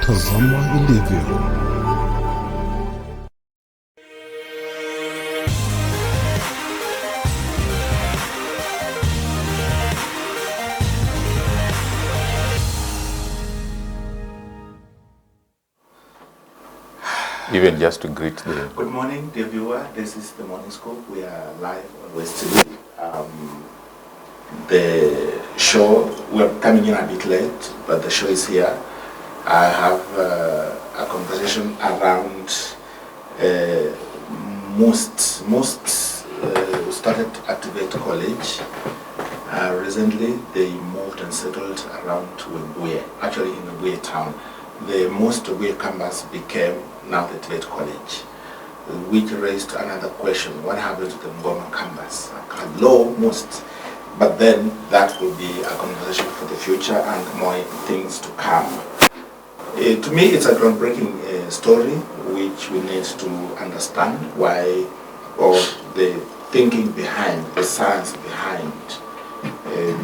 Tazama ilivyo. Even just to greet the... Good morning, dear viewer. This is the Morning Scope. We are live on West TV. The show, we're coming in a bit late, but the show is here. I have a conversation around most started Activate College. Recently, they moved and settled around Webuye, actually in Webuye town. The most Webuye campus became now the Activate College, which raised another question: what happened to the Ngoma campus? Hello, most. But then that will be a conversation for the future and more things to come. To me, it's a groundbreaking story which we need to understand why, or the thinking behind, the science behind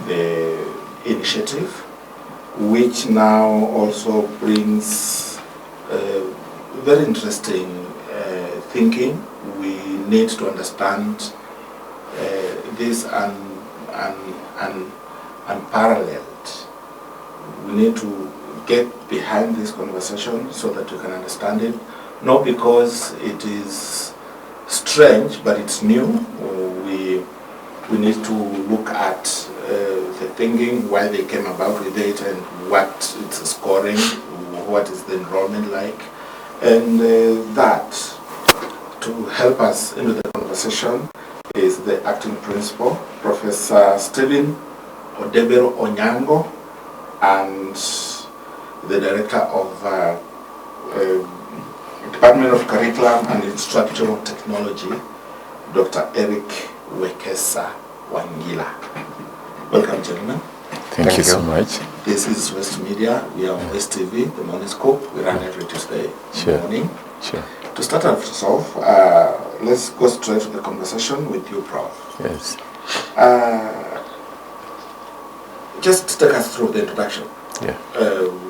the initiative, which now also brings very interesting thinking. We need to understand this unparalleled. We need to get behind this conversation so that we can understand it, not because it is strange, but it's new. We need to look at the thinking, why they came about with it, and what it's scoring, what is the enrollment like, and that to help us into the conversation is the acting principal, Professor Stephen Odebero Onyango, and the director of Department of Curriculum and Instructional Technology, Dr. Eric Wekesa Wangila. Welcome, gentlemen. Thank you so much. This is West Media. We are on West TV, the Morning Scope. We run every Tuesday morning. Sure. To start us off, let's go straight to the conversation with you, Prof. Yes. Just take us through the introduction. Yeah.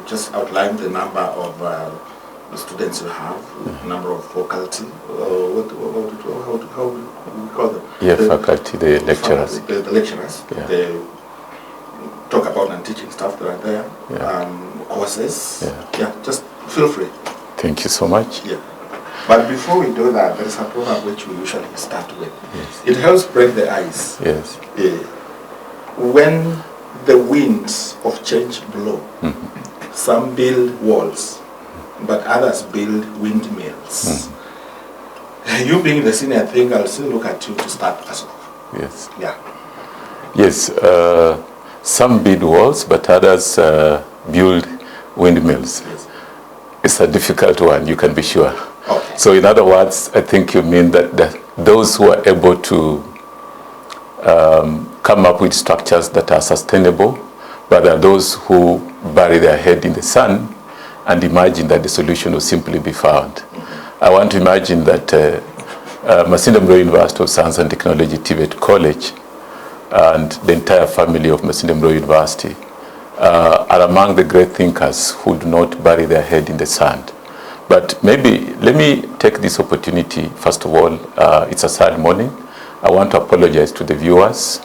Just outline the number of the students you have, number of faculty, how do we call them? Yeah, faculty, the lecturers. The lecturers. Yeah. They talk about non-teaching staff that are there, Yeah. courses. Yeah. Just feel free. Thank you so much. Yeah. But before we do that, there is a proverb which we usually start with. Yes. It helps break the ice. Yes. When the winds of change blow, some build walls, but others build windmills. You being the senior, I think I'll still look at you to start us off. Yes. Yeah. Yes. Some build walls, but others build windmills. Yes. It's a difficult one, you can be sure. Okay. So in other words, I think you mean that those who are able to come up with structures that are sustainable, but are those who bury their head in the sand and imagine that the solution will simply be found. I want to imagine that Masinde Muliro University of Science and Technology, TVET College, and the entire family of Masinde Muliro University are among the great thinkers who do not bury their head in the sand. But maybe let me take this opportunity. First of all, it's a sad morning. I want to apologize to the viewers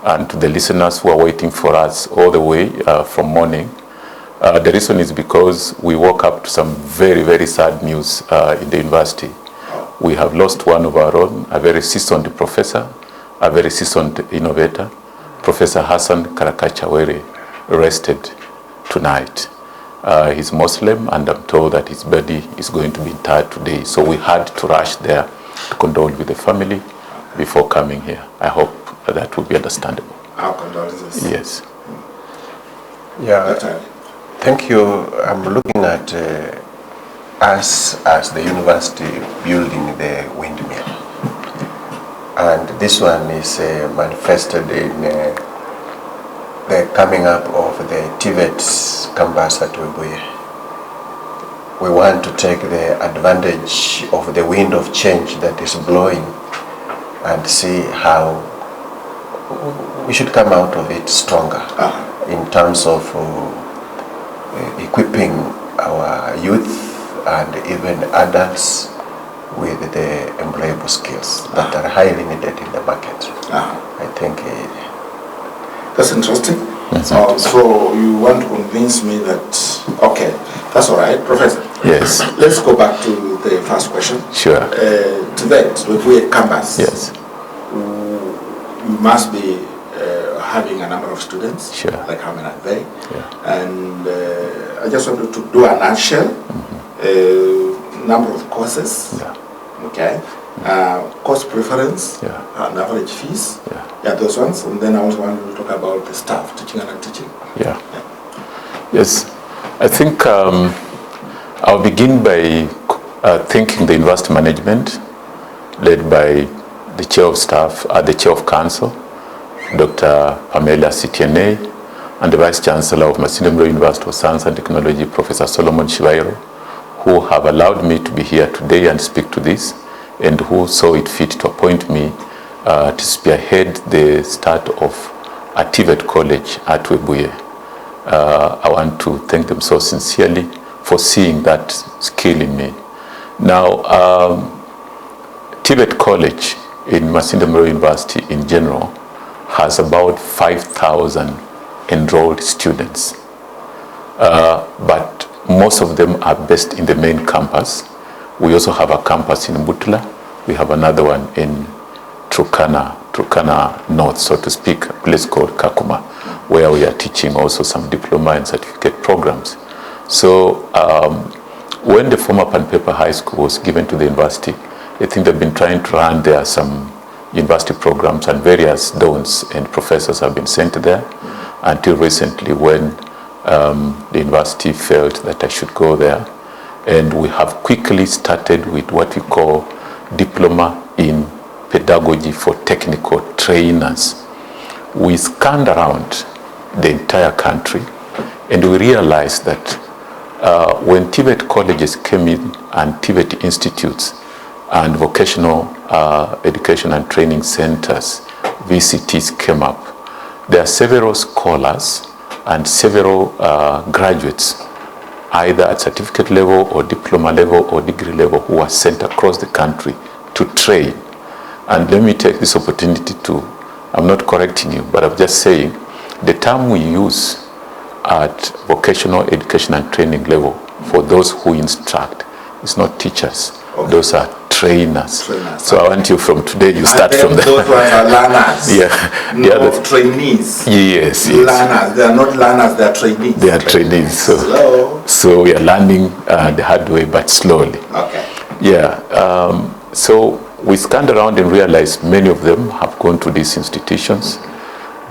and to the listeners who are waiting for us all the way from morning. The reason is because we woke up to some very, very sad news in the university. We have lost one of our own, a very seasoned professor, a very seasoned innovator, Professor Hassan Karakachawere, arrested tonight. He's Muslim, and I'm told that his body is going to be interred today. So we had to rush there to condole with the family before coming here. I hope that will be understandable. Our condolences. Yes. Yeah, thank you. I'm looking at us as the university building the windmill. And this one is manifested in the coming up of the TVET campus at Webuye. We want to take the advantage of the wind of change that is blowing and see how we should come out of it stronger in terms of equipping our and even adults with the employable skills that are highly needed in the market. I think that's interesting. So you want to convince me that, okay, that's all right, Professor. Yes. Let's go back to the first question. Sure. To that, with we campus, yes, you must be having a number of students. Sure. Like how many are they? Yeah. And I just wanted to do a nutshell, number of courses. Yeah. Okay. Course preference, Yeah. and average fees. Yeah. Those ones. And then I also want to talk about the staff, teaching and non-teaching. Yeah. Yes. I think I'll begin by thanking the university management, led by the chair of staff, the chair of council, Dr. Pamela Sitiene, and the vice chancellor of Masindemro University of Science and Technology, Professor Solomon Shivairo, who have allowed me to be here today and speak to this, and who saw it fit to appoint me to spearhead the start of a TVET college at Webuye. I want to thank them so sincerely for seeing that skill in me. Now, TVET College in Masindemro University in general has about 5,000 enrolled students, but most of them are based in the main campus. We also have a campus in Butula. We have another one in Turkana North, so to speak, a place called Kakuma, where we are teaching also some diploma and certificate programs. So when the former Pan Paper High School was given to the university, I think they've been trying to run there some university programs, and various dons and professors have been sent there until recently, when the university felt that I should go there. And we have quickly started with what we call Diploma in Pedagogy for Technical Trainers. We scanned around the entire country, and we realized that when TVET colleges came in, and TVET institutes and vocational education and training centers, VCTs, came up, there are several scholars and several graduates, either at certificate level or diploma level or degree level, who are sent across the country to train. And let me take this opportunity to, I'm not correcting you, but I'm just saying, the term we use at vocational education and training level for those who instruct is not teachers. Okay. Those are trainers. So I want you, from today, you start from there. Those ones are learners. Yeah. No, trainees. Yes, yes. Learners. They are not learners, they are trainees. They are trainees. So we are learning the hard way, but slowly. Okay. Yeah. So we scanned around and realized many of them have gone to these institutions,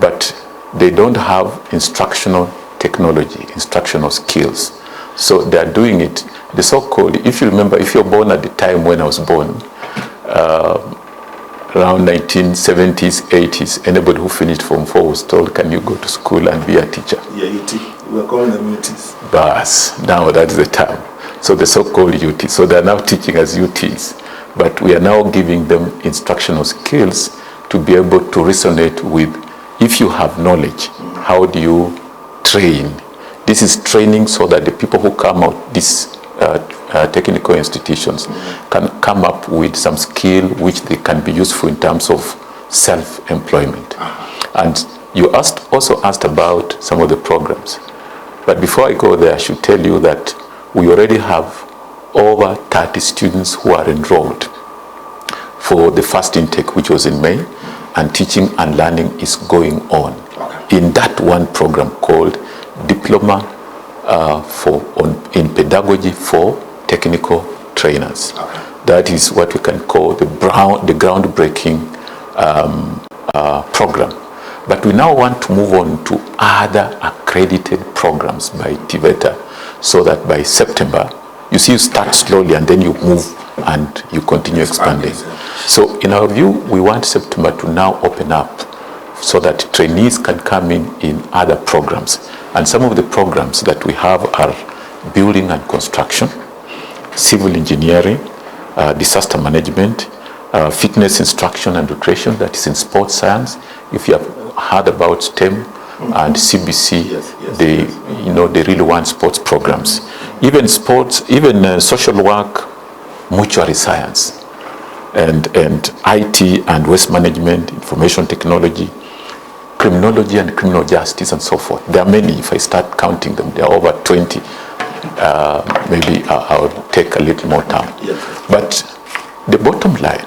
but they don't have instructional technology, instructional skills. So they are doing it, the so-called, if you remember, if you're born at the time when I was born, around 1970s, 80s, anybody who finished Form 4 was told, can you go to school and be a teacher? Yeah, UT. We're calling them UTs. Bas, now that's the term. So the so-called UT. So they're now teaching as UTs. But we are now giving them instructional skills to be able to resonate with, if you have knowledge, how do you train? This is training so that the people who come out these technical institutions can come up with some skill which they can be useful in terms of self-employment. And you also asked about some of the programs. But before I go there, I should tell you that we already have over 30 students who are enrolled for the first intake, which was in May, and teaching and learning is going on in that one program called Diploma in Pedagogy for Technical Trainers. That is what we can call the groundbreaking program. But we now want to move on to other accredited programs by TVETA, so that by September, you see, you start slowly and then you move and you continue expanding. So in our view, we want September to now open up so that trainees can come in other programs. And some of the programs that we have are building and construction, civil engineering, disaster management, fitness instruction and nutrition, that is in sports science. If you have heard about STEM and CBC, they really want sports programs. even sports, even social work, mortuary science, and IT and waste management, information technology, criminology and criminal justice, and so forth. There are many. If I start counting them, there are over 20. Maybe I'll take a little more time. Yes. But the bottom line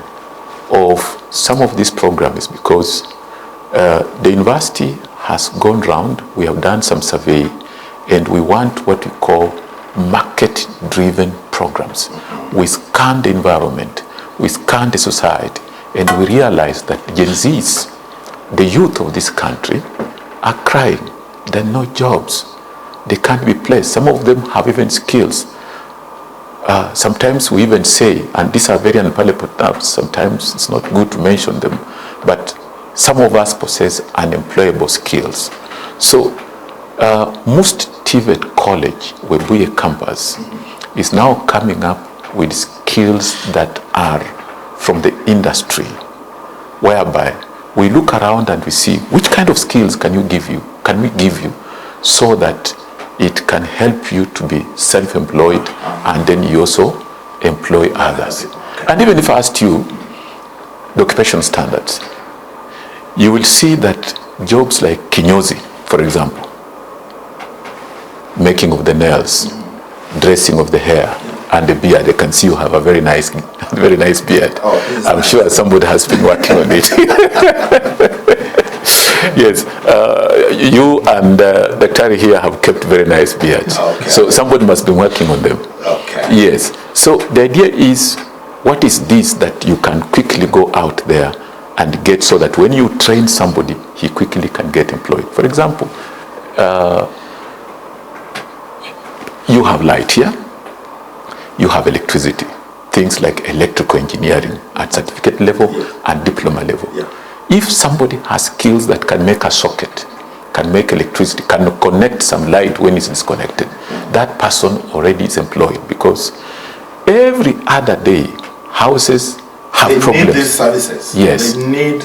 of some of these programs is because the university has gone round, we have done some survey, and we want what we call market-driven programs. We scan the environment, we scan the society, and we realize that Gen Zs, the youth of this country, are crying. There are no jobs. They can't be placed. Some of them have even skills. Sometimes we even say, and these are very unpalatable terms, sometimes it's not good to mention them, but some of us possess unemployable skills. So most TVET College, Webuye campus, is now coming up with skills that are from the industry, whereby we look around and we see which kind of skills can we give you, so that it can help you to be self-employed, and then you also employ others. And even if I asked you the occupation standards, you will see that jobs like kinyozi, for example, making of the nails, dressing of the hair, and the beard. I can see you have a very nice beard. I'm sure somebody has been working on it. Yes, you and Daktari here have kept very nice beards. Okay. So somebody must be working on them. Okay. Yes. So the idea is, what is this that you can quickly go out there and get, so that when you train somebody, he quickly can get employed. For example, you have light here, you have electricity, things like electrical engineering at certificate level and diploma level. Yeah. If somebody has skills that can make a socket, can make electricity, can connect some light when it's disconnected, that person already is employed, because every other day houses have problems. They need these services. Yes. They need,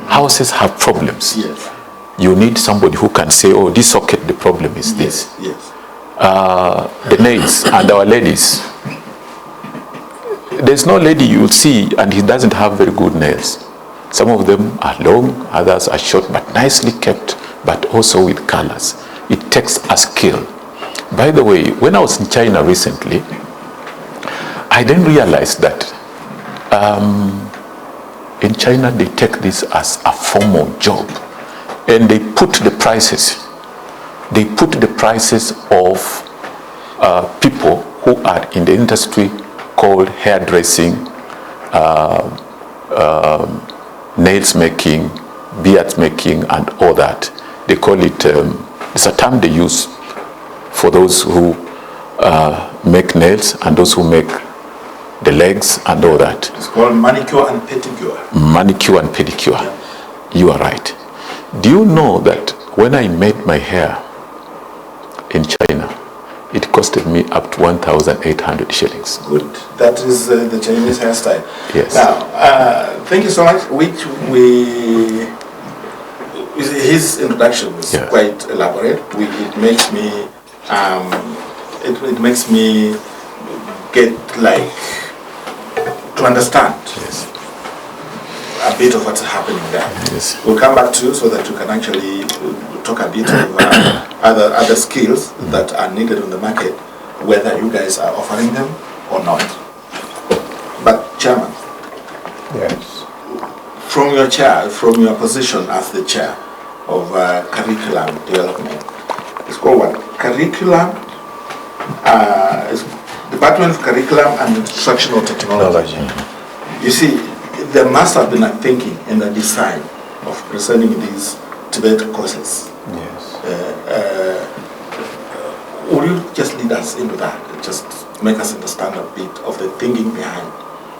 Houses have problems. Yes. You need somebody who can say, oh, this socket, the problem is this. Yes. The maids and our ladies. There's no lady you will see and he doesn't have very good nails. Some of them are long, others are short, but nicely kept, but also with colors. It takes a skill. By the way, when I was in China recently, I then realized that in China they take this as a formal job, and they put the prices. They put the prices of people who are in the industry called hairdressing, nails making, beards making, and all that. They call it, it's a term they use for those who make nails and those who make the legs and all that. It's called manicure and pedicure. Manicure and pedicure. Yeah. You are right. Do you know that when I made my hair in China, it costed me up to 1,800 shillings. Good. That is the Chinese hairstyle. Yes. Now, thank you so much. His introduction was quite elaborate. It makes me, it makes me get to understand a bit of what's happening there. Yes. We'll come back to you so that you can actually talk a bit of other skills that are needed on the market, whether you guys are offering them or not. But Chairman, yes, from your position as the chair of curriculum development, it's called what? Curriculum, Department of Curriculum and Instructional Technology. You see, there must have been a thinking and a design of presenting these TVET courses. Yes. Will you just lead us into that? Just make us understand a bit of the thinking behind,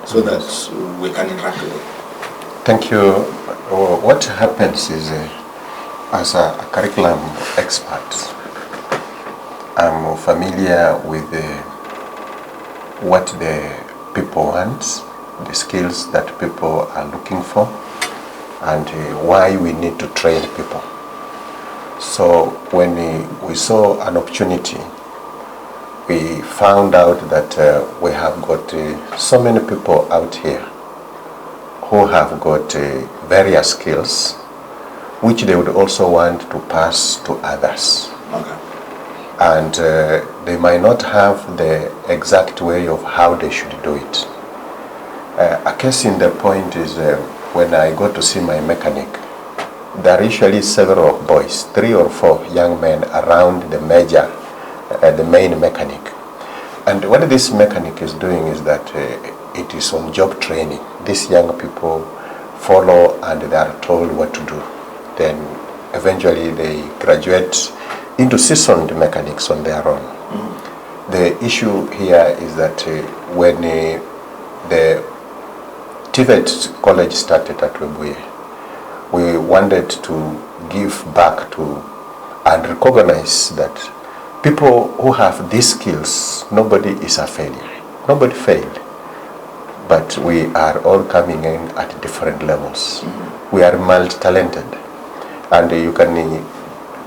so that we can interact with it. Thank you. What happens is, as a curriculum expert, I'm familiar with what the people want, the skills that people are looking for, and why we need to train people. So when we saw an opportunity we found out that we have got so many people out here who have got various skills which they would also want to pass to others. Okay. And they might not have the exact way of how they should do it. A case in the point is when I go to see my mechanic, there are usually several boys, 3 or 4 young men around the main mechanic. And what this mechanic is doing is that it is on job training. These young people follow and they are told what to do. Then eventually they graduate into seasoned mechanics on their own. Mm-hmm. The issue here is that when the TVET college started at Webuye, we wanted to give back to and recognize that people who have these skills, nobody is a failure. Nobody failed. But we are all coming in at different levels. Mm-hmm. We are multi-talented. And you can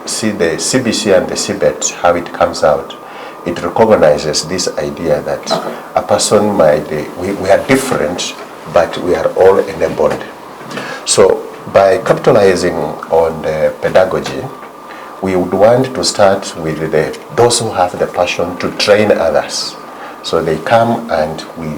see the CBC and the CBET, how it comes out. It recognizes this idea that a person might, we are different, but we are all enabled. So by capitalizing on the pedagogy, we would want to start with those who have the passion to train others. So they come and we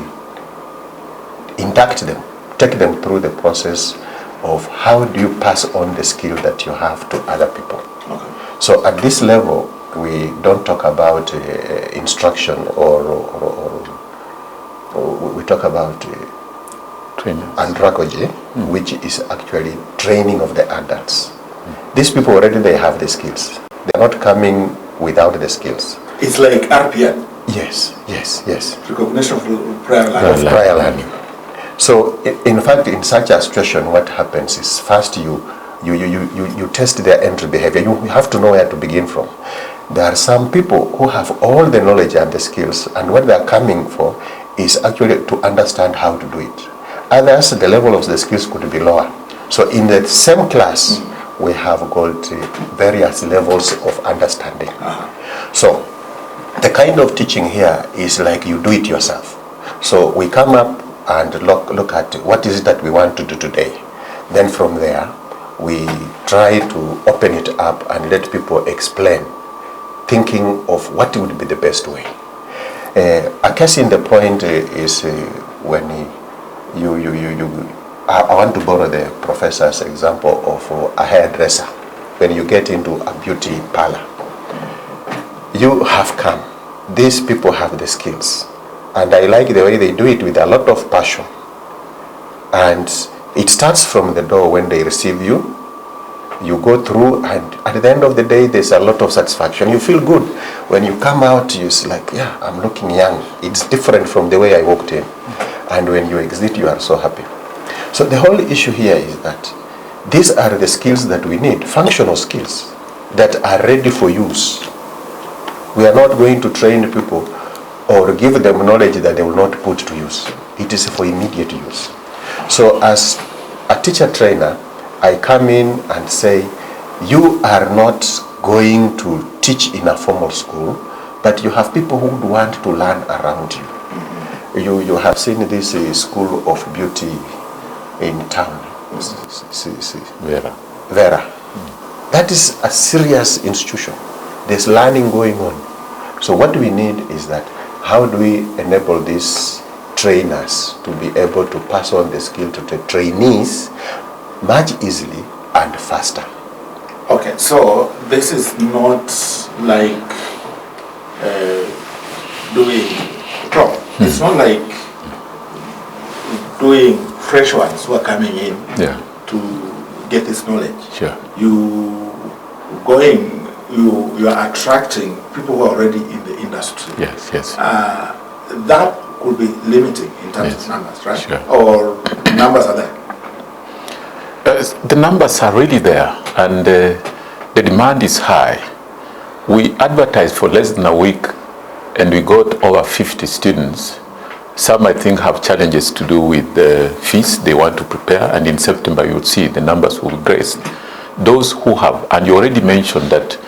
induct them, take them through the process of how do you pass on the skill that you have to other people. Okay. So at this level, we don't talk about instruction or we talk about andragogy, which is actually training of the adults. These people already, they have the skills. They're not coming without the skills. It's like RPN. Yes, yes, yes. Recognition of prior learning. Of prior learning. So, in fact, in such a situation, what happens is first you test their entry behavior. You have to know where to begin from. There are some people who have all the knowledge and the skills, and what they are coming for is actually to understand how to do it. Others, the level of the skills could be lower. So in the same class, we have got various levels of understanding. So the kind of teaching here is like you do it yourself. So we come up and look at what is it that we want to do today. Then from there, we try to open it up and let people explain, thinking of what would be the best way. A case in the point is when I want to borrow the professor's example of a hairdresser. When you get into a beauty parlor, you have come. These people have the skills. And I like the way they do it with a lot of passion. And it starts from the door when they receive you. You go through, and at the end of the day, there's a lot of satisfaction. You feel good. When you come out, you're like, yeah, I'm looking young. It's different from the way I walked in. And when you exit, you are so happy. So the whole issue here is that these are the skills that we need, functional skills that are ready for use. We are not going to train people or give them knowledge that they will not put to use. It is for immediate use. So as a teacher trainer, I come in and say, you are not going to teach in a formal school, but you have people who would want to learn around you. You have seen this school of beauty in town. Vera. That is a serious institution. There's learning going on. So what we need is that how do we enable these trainers to be able to pass on the skill to the trainees much easily and faster. Okay, so this is not like doing prop. It's not like doing fresh ones who are coming in to get this knowledge. Sure. You are attracting people who are already in the industry. Yes, yes. That could be limiting in terms of numbers, right? Sure. Or numbers are there? The numbers are really there, and the demand is high. We advertised for less than a week, and we got over 50 students. Some, I think, have challenges to do with the fees they want to prepare, and in September you would see the numbers will grace. Those who have, and you already mentioned that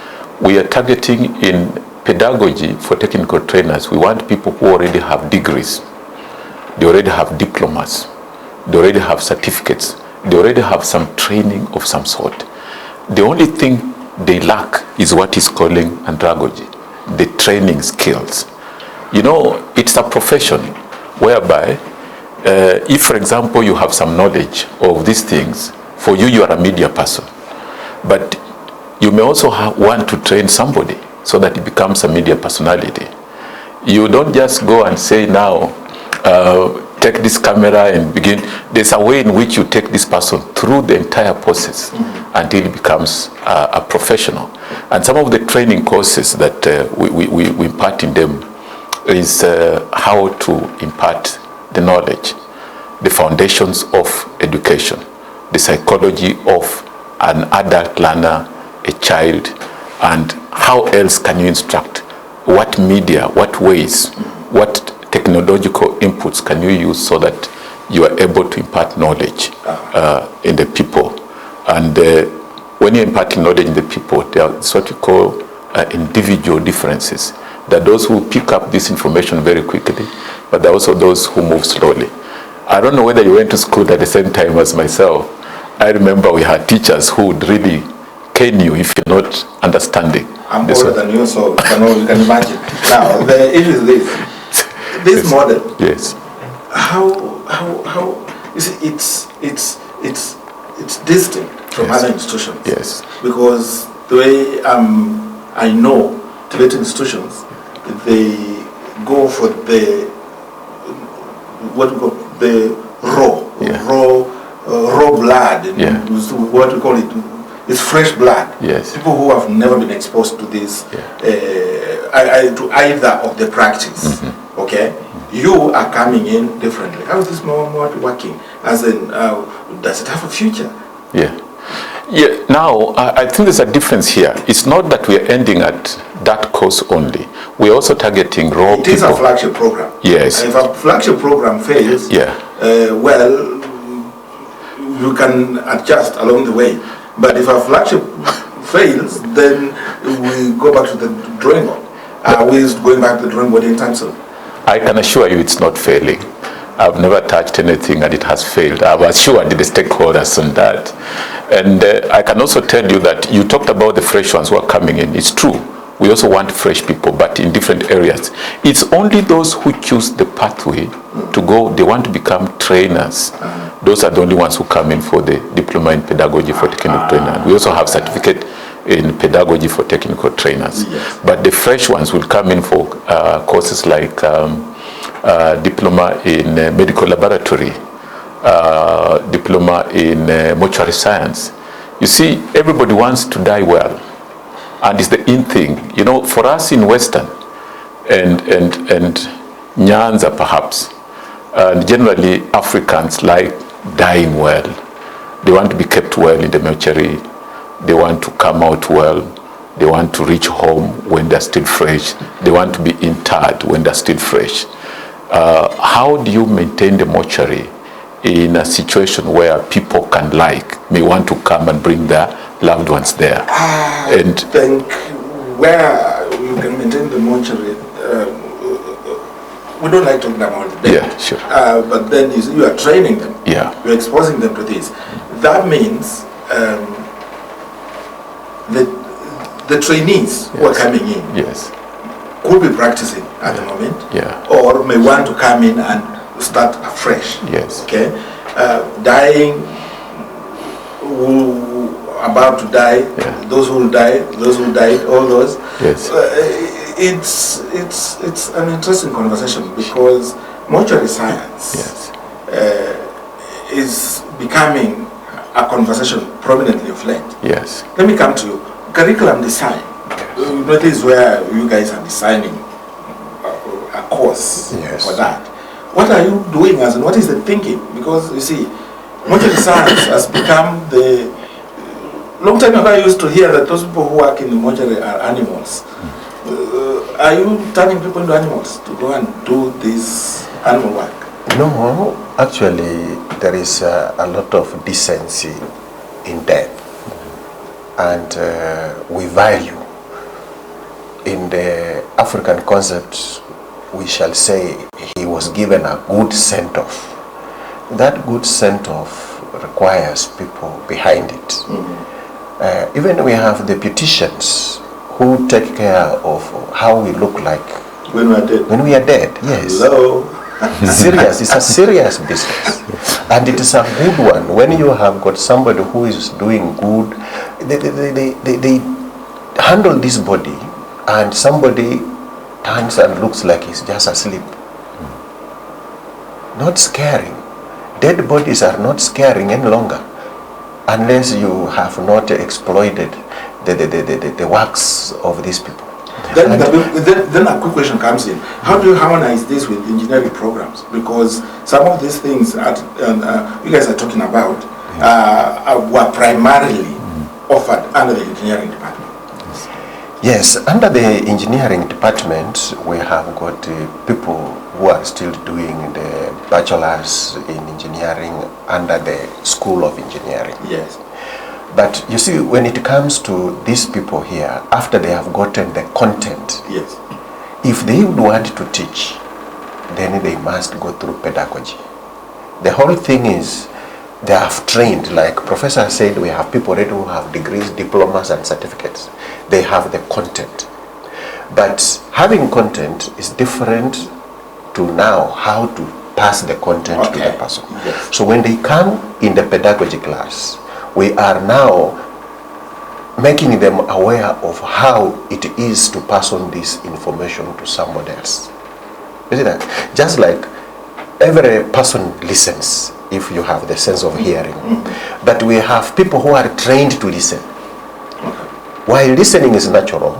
we are targeting in pedagogy for technical trainers, we want people who already have degrees, they already have diplomas, they already have certificates, they already have some training of some sort. The only thing they lack is what is calling andragogy, the training skills. You know, it's a profession whereby if, for example, you have some knowledge of these things, for you, you are a media person. But you may also want to train somebody so that it becomes a media personality. You don't just go and say now, take this camera and begin. There's a way in which you take this person through the entire process until it becomes a professional. And some of the training courses that we impart in them is how to impart the knowledge, the foundations of education, the psychology of an adult learner, a child, and how else can you instruct? What media, what ways, what technological inputs can you use so that you are able to impart knowledge in the people? And when you impart knowledge in the people, there are what we call individual differences. There are those who pick up this information very quickly, but there are also those who move slowly. I don't know whether you went to school at the same time as myself. I remember we had teachers who would really cane you if you're not understanding. I'm older than you, so you can imagine. Now, the issue is this. This model. Yes. How you see, it's distinct from other institutions. Yes. Because the way I know TVET institutions, they go for the what we call the raw blood. What we call it. It's fresh blood. Yes. People who have never been exposed to this, to either of the practice. Okay, you are coming in differently. How is this more working? As in, does it have a future? Yeah. Yeah. Now, I think there's a difference here. It's not that we are ending at that course only. We're also targeting raw people. It is a flagship program. Yes. And if a flagship program fails, well, you can adjust along the way. But if a flagship fails, then we go back to the drawing board. Are we going back to the drawing board anytime soon? I can assure you it's not failing. I've never touched anything and it has failed. I've assured the stakeholders on that. And I can also tell you that you talked about the fresh ones who are coming in. It's true. We also want fresh people, but in different areas. It's only those who choose the pathway to go, they want to become trainers. Those are the only ones who come in for the diploma in pedagogy for technical trainers. We also have certificate in pedagogy for technical trainers. Yes. But the fresh ones will come in for courses like diploma in medical laboratory, diploma in mortuary science. You see, everybody wants to die well. And it's the in thing. You know, for us in Western and Nyanza perhaps, and generally Africans like dying well. They want to be kept well in the mortuary. They want to come out well. They want to reach home when they're still fresh. They want to be interred when they're still fresh. How do you maintain the mortuary in a situation where people may want to come and bring their loved ones there? I think where you can maintain the mortuary, we don't like talking about it. Yeah, sure. But then you are training them. Yeah. You're exposing them to this. That means the trainees who are coming in could be practicing at the moment, or may want to come in and start afresh. Yes. Okay. Dying, who about to die, those who will die, those who died, all those. Yes. It's an interesting conversation because mortuary science is becoming a conversation prominently of late. Yes. Let me come to you. Curriculum design. This is where you guys are designing a course for that. What are you doing as and what is the thinking? Because you see, mortuary science has become the... Long time ago I used to hear that those people who work in the mortuary are animals. Are you turning people into animals to go and do this animal work? No, actually there is a lot of decency in death, and we value in the African concept, we shall say he was given a good send-off. That good send-off requires people behind it. Even we have the beauticians who take care of how we look like when we are dead. When we are dead, yes. Hello. Serious, it's a serious business. And it is a good one. When you have got somebody who is doing good, they handle this body, and somebody turns and looks like he's just asleep. Not scaring. Dead bodies are not scaring any longer, unless you have not exploited the works of these people. Then a quick question comes in. How do you harmonize this with engineering programs? Because some of these things you guys are talking about were primarily offered under the engineering department. Yes, under the engineering department, we have got people who are still doing the bachelor's in engineering under the School of Engineering. Yes. But you see, when it comes to these people here, after they have gotten the content, yes, if they would want to teach, then they must go through pedagogy. The whole thing is, they have trained, like Professor said, we have people already who have degrees, diplomas, and certificates. They have the content. But having content is different to now how to pass the content to the person. Yes. So when they come in the pedagogy class, we are now making them aware of how it is to pass on this information to somebody else. You see that? Just like every person listens if you have the sense of hearing. But we have people who are trained to listen. While listening is natural,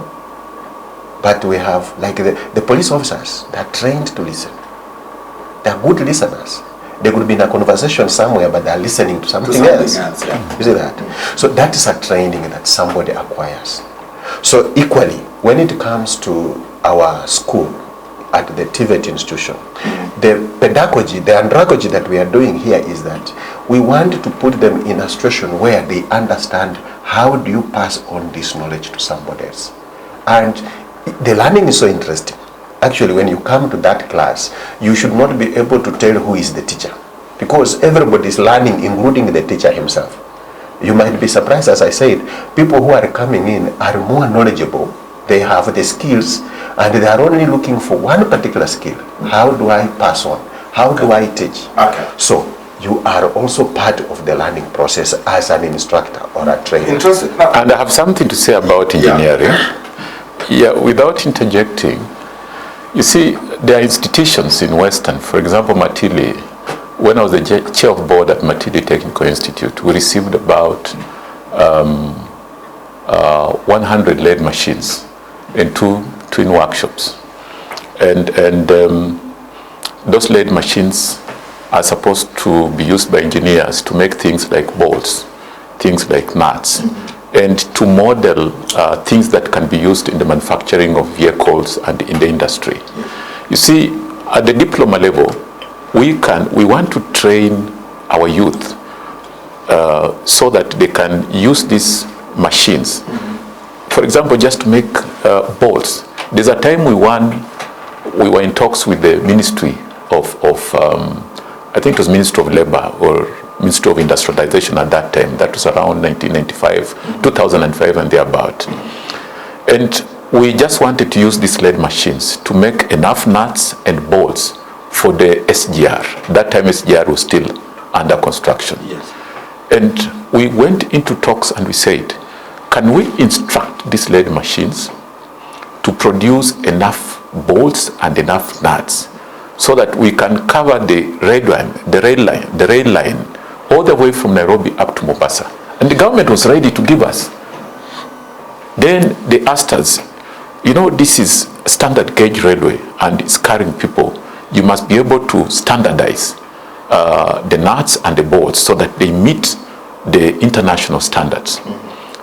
but we have, like the police officers, they are trained to listen. They are good listeners. They could be in a conversation somewhere, but they are listening to something else. Yeah. You see that? So that is a training that somebody acquires. So equally, when it comes to our school at the TVET institution, the pedagogy, the andragogy that we are doing here is that we want to put them in a situation where they understand how do you pass on this knowledge to somebody else. And the learning is so interesting. Actually, when you come to that class, you should not be able to tell who is the teacher, because everybody is learning, including the teacher himself. You might be surprised, as I said, people who are coming in are more knowledgeable. They have the skills, and they are only looking for one particular skill. How do I pass on? How do I teach? Okay. So you are also part of the learning process as an instructor or a trainer. Interesting. And I have something to say about engineering. Yeah, without interjecting. You see, there are institutions in Western, for example, Matili. When I was the chair of board at Matili Technical Institute, we received about 100 lathe machines in two twin workshops. And those lathe machines are supposed to be used by engineers to make things like bolts, things like nuts, and to model things that can be used in the manufacturing of vehicles and in the industry. You see, at the diploma level, we want to train our youth so that they can use these machines. For example, just to make bolts. There's a time we were in talks with the Ministry of I think it was Ministry of Labor or Ministry of Industrialization at that time. That was around 1995, 2005 and thereabout. And we just wanted to use these lead machines to make enough nuts and bolts for the SGR. That time SGR was still under construction. Yes. And we went into talks and we said, can we instruct these lead machines to produce enough bolts and enough nuts so that we can cover the rail line all the way from Nairobi up to Mombasa? And the government was ready to give us. Then they asked us, you know, this is standard gauge railway and it's carrying people. You must be able to standardize the nuts and the bolts so that they meet the international standards.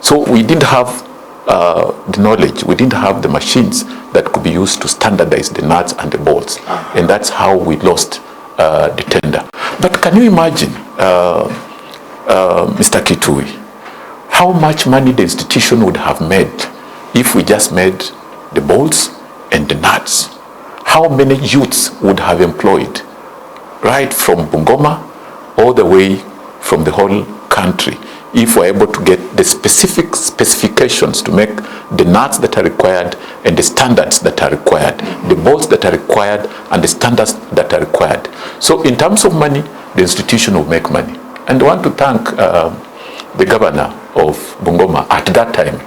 So we didn't have the knowledge, we didn't have the machines that could be used to standardize the nuts and the bolts. And that's how we lost the tender. But can you imagine, Mr. Kitui, how much money the institution would have made if we just made the bolts and the nuts, how many youths would have employed, right from Bungoma all the way from the whole country, if we're able to get the specifications to make the nuts that are required and the standards that are required, the bolts that are required and the standards that are required. So in terms of money, the institution will make money. And I want to thank the governor of Bungoma. At that time,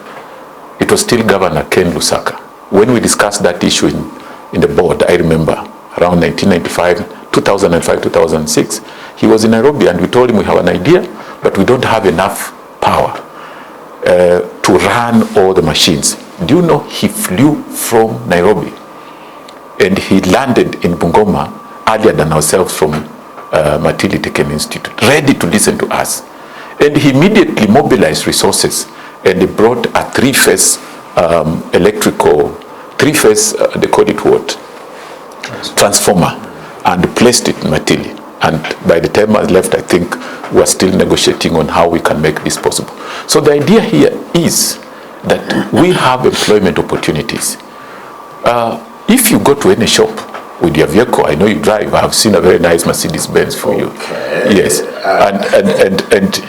it was still Governor Ken Lusaka. When we discussed that issue in the board, I remember, around 1995, 2005, 2006, he was in Nairobi and we told him we have an idea, but we don't have enough power to run all the machines. Do you know he flew from Nairobi and he landed in Bungoma earlier than ourselves from Matili Teken Institute, ready to listen to us. And he immediately mobilized resources and he brought a three-phase electrical, three-phase, they call it what? Transformer, and placed it in Matili. And by the time I left, I think we're still negotiating on how we can make this possible. So the idea here is that we have employment opportunities. If you go to any shop with your vehicle, I know you drive, I have seen a very nice Mercedes-Benz for you. Yes, and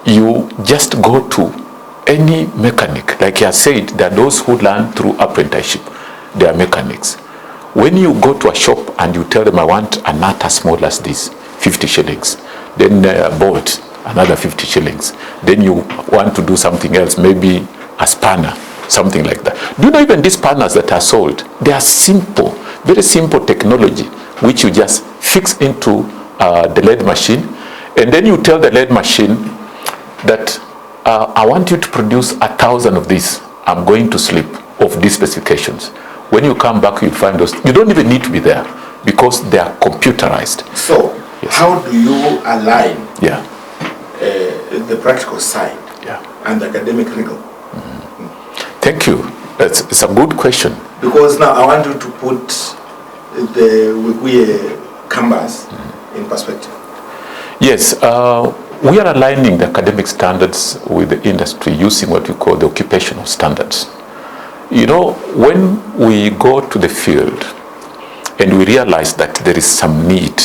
you just go to any mechanic. Like I said, there are those who learn through apprenticeship. They are mechanics. When you go to a shop and you tell them, I want a nut as small as this, 50 shillings. Then a bolt, another 50 shillings. Then you want to do something else, maybe a spanner, something like that. Do you know even these spanners that are sold? They are simple, very simple technology, which you just fix into the lathe machine. And then you tell the lathe machine that I want you to produce 1,000 of these. I'm going to sleep of these specifications. When you come back, you find those. You don't even need to be there because they are computerized. So, yes. How do you align the practical side and the academic rigor? Thank you. It's a good question. Because now I want you to put the Wikuye canvas in perspective. Yes, we are aligning the academic standards with the industry using what we call the occupational standards. You know, when we go to the field and we realize that there is some need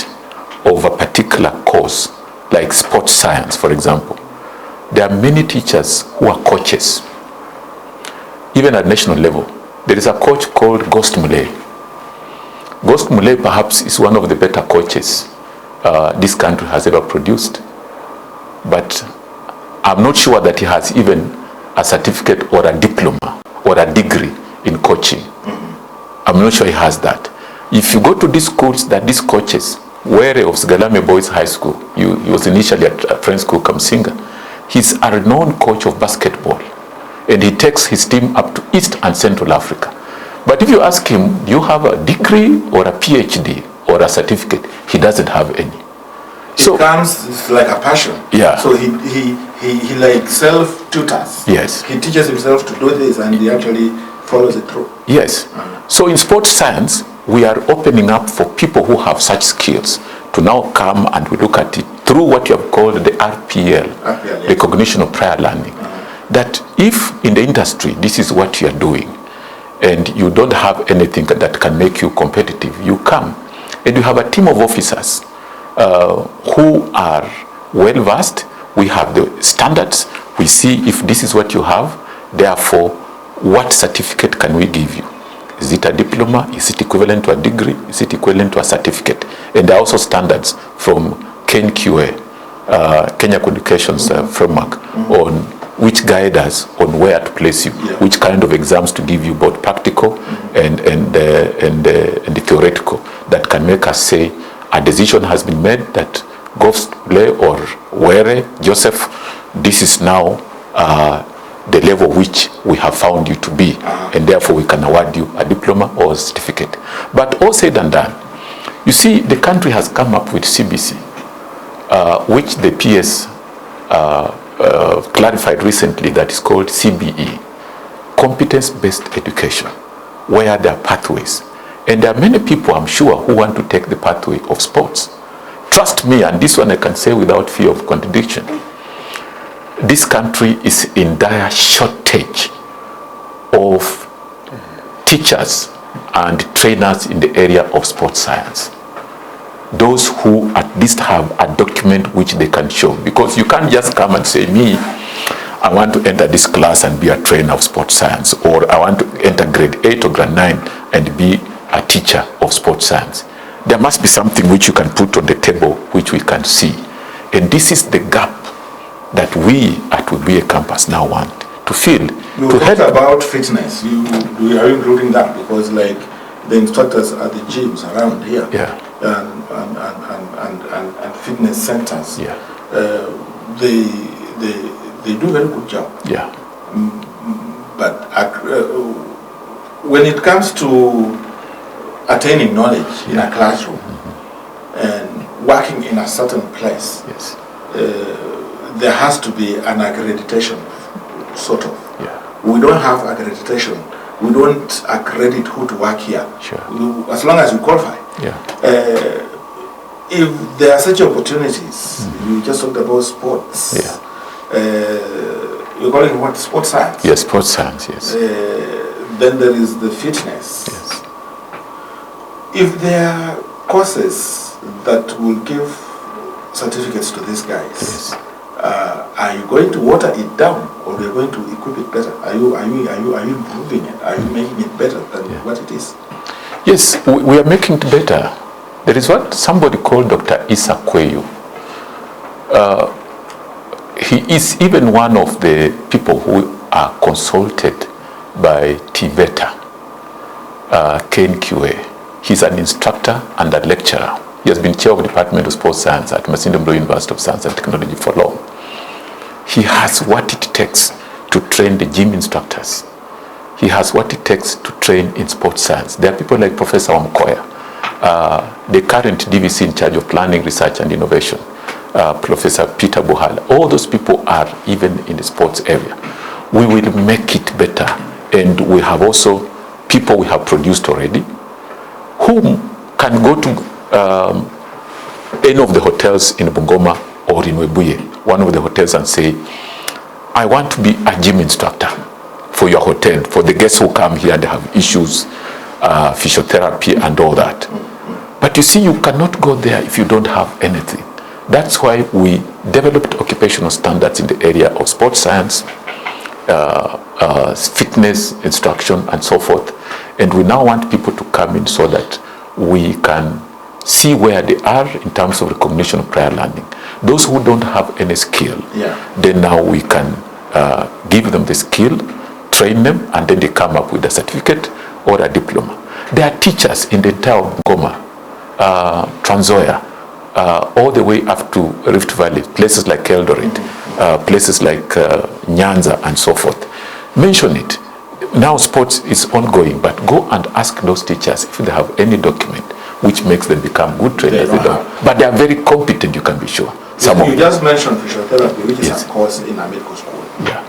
of a particular course, like sports science, for example, there are many teachers who are coaches. Even at national level, there is a coach called Ghost Mulay. Ghost Mulay perhaps is one of the better coaches this country has ever produced. But I'm not sure that he has even a certificate or a diploma or a degree in coaching. I'm not sure he has that. If you go to these schools that these coaches, Were of Sigalame Boys High School, he was initially at a French school, Kamsinga. He's a renowned coach of basketball, and he takes his team up to East and Central Africa. But if you ask him, do you have a degree or a PhD or a certificate? He doesn't have any. So it comes like a passion. Yeah. So he like self-tutors. Yes. He teaches himself to do this and he actually follows it through. Yes. So in sports science, we are opening up for people who have such skills to now come and we look at it through what you have called the RPL, recognition of prior learning. That if in the industry, this is what you are doing, and you don't have anything that can make you competitive, you come and you have a team of officers who are well versed. We have the standards. We see if this is what you have. Therefore, what certificate can we give you? Is it a diploma? Is it equivalent to a degree? Is it equivalent to a certificate? And there are also standards from KenQA, Kenya Communications Framework, on which guide us on where to place you, which kind of exams to give you, both practical and the theoretical, that can make us say a decision has been made that Ghost Play or Were, Joseph, this is now the level which we have found you to be, and therefore we can award you a diploma or a certificate. But all said and done, you see, the country has come up with CBC, which the PS clarified recently, that is called CBE, competence-based education, where there are pathways. And there are many people, I'm sure, who want to take the pathway of sports. Trust me, and this one I can say without fear of contradiction, this country is in dire shortage of teachers and trainers in the area of sports science. Those who at least have a document which they can show. Because you can't just come and say, me, I want to enter this class and be a trainer of sports science, or I want to enter grade 8 or grade 9 and be a teacher of sports science. There must be something which you can put on the table which we can see. And this is the gap that we at Webuye campus now want to fill. You talked about fitness. Are you including that? Because like the instructors at the gyms around here, yeah, and fitness centers, yeah, they do a very good job. Yeah. But when it comes to attaining knowledge in a classroom and working in a certain place, yes, there has to be an accreditation, sort of. yeah. We don't have accreditation. We don't accredit who to work here. Sure. As long as you qualify. Yeah. If there are such opportunities, you just talked about sports. Yeah. You're calling it what? Sports science? Yes, sports science, yes. Then there is the fitness. Yes. If there are courses that will give certificates to these guys, Yes. Are you going to water it down, or are you going to equip it better? Are you improving it? Are you making it better than what it is? Yes, we are making it better. There is what somebody called Dr. Isa Kweyu. He is even one of the people who are consulted by TVETA, Ken Kitui. He's an instructor and a lecturer. He has been chair of the Department of Sports Science at Masinde Muliro University of Science and Technology for long. He has what it takes to train the gym instructors. He has what it takes to train in sports science. There are people like Professor Wamkoya, the current DVC in charge of planning, research and innovation, Professor Peter Buhala. All those people are even in the sports area. We will make it better. And we have also people we have produced already who can go to any of the hotels in Bungoma or in Webuye, one of the hotels, and say, I want to be a gym instructor for your hotel, for the guests who come here and have issues, physiotherapy and all that. But you see, you cannot go there if you don't have anything. That's why we developed occupational standards in the area of sports science, fitness, instruction, and so forth. And we now want people to come in so that we can see where they are in terms of recognition of prior learning. Those who don't have any skill, then now we can give them the skill, train them, and then they come up with a certificate or a diploma. There are teachers in the entire Bungoma, Trans Nzoia, all the way up to Rift Valley, places like Eldoret, places like Nyanza, and so forth. Mention it. Now sports is ongoing, but go and ask those teachers if they have any document which makes them become good trainers. They don't. But they are very competent, you can be sure. Some you just mentioned physiotherapy, which is a course in a medical school. Yeah.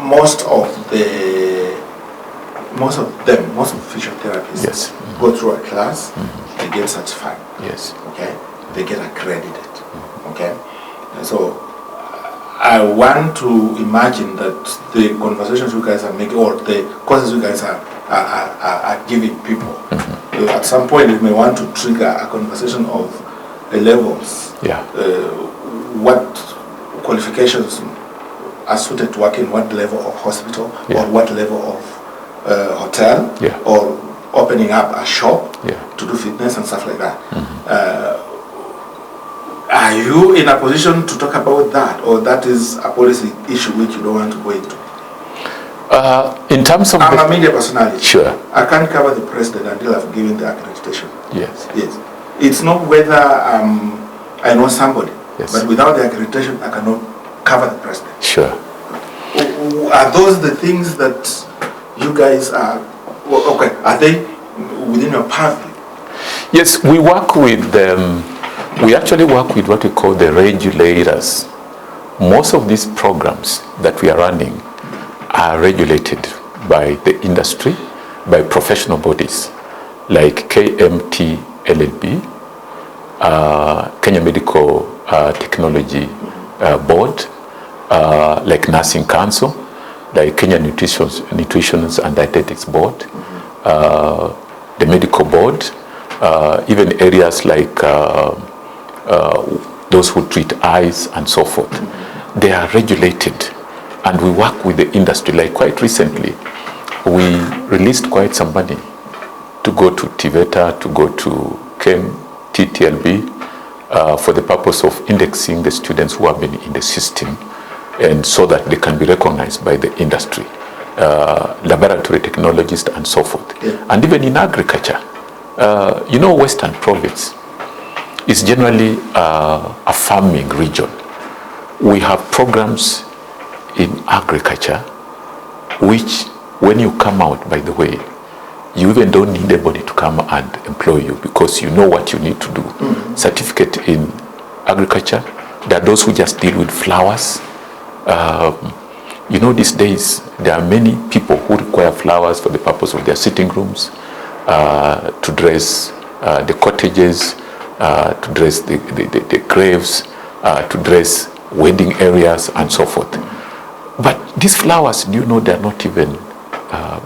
Most of physiotherapists go through a class, they get certified. Yes. Okay. They get accredited. Okay. And so I want to imagine that the conversations you guys are making, or the courses you guys are giving people, at some point you may want to trigger a conversation of levels. Yeah. What qualifications are suited to work in what level of hospital, or what level of hotel, or opening up a shop to do fitness and stuff like that. Are you in a position to talk about that, or that is a policy issue which you don't want to go into? In terms of I'm a media personality. Sure. I can't cover the president until I've given the accreditation. Yes. Yes. It's not whether I know somebody, but without the accreditation, I cannot cover the president. Sure. Are those the things that you guys are, okay, are they within your purview? Yes, we work with we actually work with what we call the regulators. Most of these programs that we are running are regulated by the industry, by professional bodies like KMT LLB, Kenya Medical Technology Board, like Nursing Council, like Kenya Nutrition and Dietetics Board, the Medical Board, even areas like those who treat eyes and so forth. They are regulated, and we work with the industry. Like quite recently, we released quite some money to go to TVETA, to go to TTLB, for the purpose of indexing the students who have been in the system, and so that they can be recognized by the industry, laboratory technologists and so forth. Yeah. And even in agriculture, you know, Western Province is generally a farming region. We have programs in agriculture which, when you come out, by the way, you even don't need anybody to come and employ you, because you know what you need to do. Certificate in agriculture. There are those who just deal with flowers. You know, these days there are many people who require flowers for the purpose of their sitting rooms, to dress the cottages, to dress the graves, to dress wedding areas and so forth. But these flowers, do you know, they're not even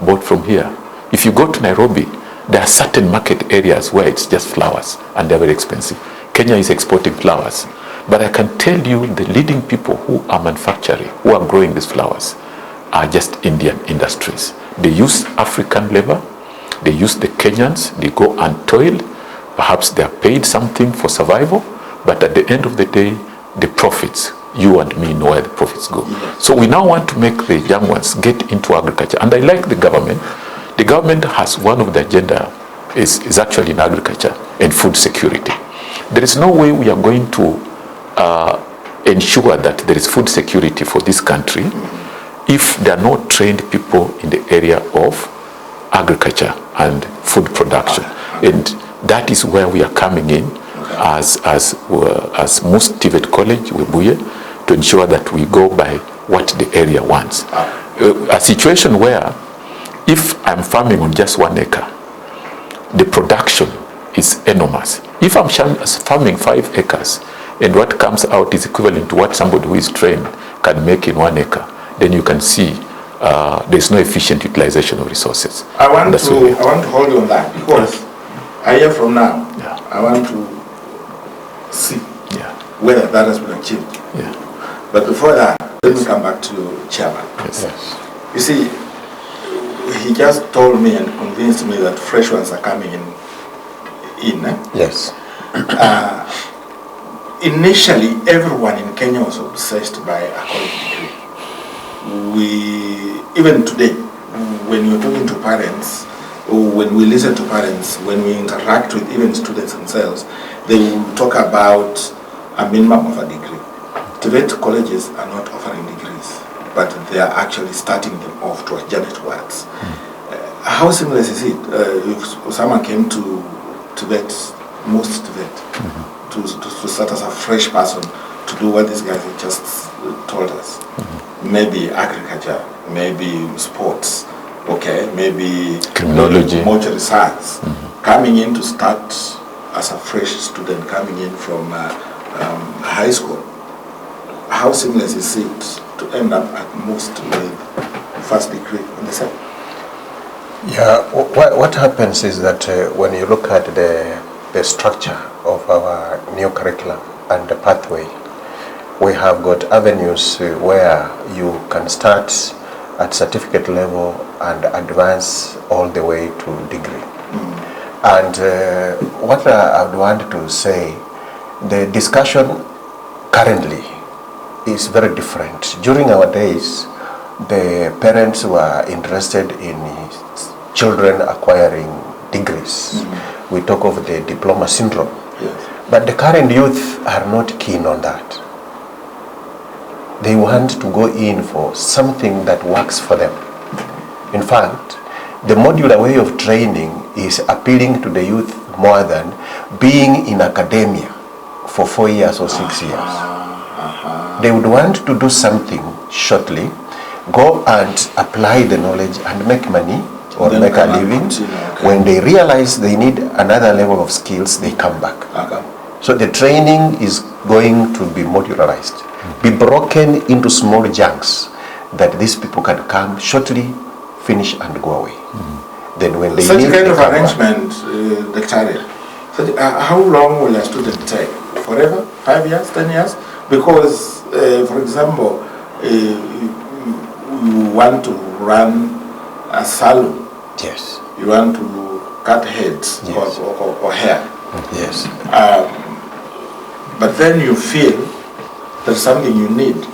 bought from here. If you go to Nairobi, there are certain market areas where it's just flowers and they're very expensive. Kenya is exporting flowers. But I can tell you the leading people who are manufacturing, who are growing these flowers, are just Indian industries. They use African labor, they use the Kenyans, they go and toil. Perhaps they are paid something for survival, but at the end of the day, the profits, you and me know where the profits go. So we now want to make the young ones get into agriculture. And I like the government. The government has one of the agenda is actually in agriculture and food security. There is no way we are going to ensure that there is food security for this country if there are no trained people in the area of agriculture and food production. And that is where we are coming in as most TVET College, Webuye, to ensure that we go by what the area wants. A situation where if I'm farming on just 1 acre, the production is enormous. If I'm farming 5 acres and what comes out is equivalent to what somebody who is trained can make in 1 acre, then you can see there's no efficient utilization of resources. I want to hold you on that, because a year from now, I want to see whether that has been achieved. But before that, let me come back to Chairman. Yes. You see, he just told me and convinced me that fresh ones are coming in. Yes. Initially, everyone in Kenya was obsessed by a college degree. Even today, when you're talking to parents, or when we listen to parents, when we interact with even students themselves, they will talk about a minimum of a degree. TVET colleges are not offering degrees, but they are actually starting them off to a journey towards. How seamless is it? If someone came to TVET, most TVET, to start as a fresh person, to do what these guys have just told us, maybe agriculture, maybe sports, maybe criminology, mortuary science, coming in to start as a fresh student coming in from high school. How seamless is it to end up at most with first degree on the side? Yeah, what happens is that when you look at the structure of our new curriculum and the pathway, we have got avenues where you can start at certificate level and advance all the way to degree. And what I would want to say, the discussion currently is very different. During our days, the parents were interested in children acquiring degrees. We talk of the diploma syndrome. Yes. But the current youth are not keen on that. They want to go in for something that works for them. In fact, the modular way of training is appealing to the youth more than being in academia for 4 years or 6 years. They would want to do something shortly, go and apply the knowledge and make money or Then make a come and living. continue, When they realize they need another level of skills, they come back. So the training is going to be modularized, be broken into small chunks. that these people can come shortly, finish and go away. Then when they such need kind of arrangement, lecturer, how long will a student take? Forever? 5 years? 10 years? Because, for example, you want to run a salon. Yes. You want to cut heads, Yes. or hair. Yes. But then you feel there's something you need.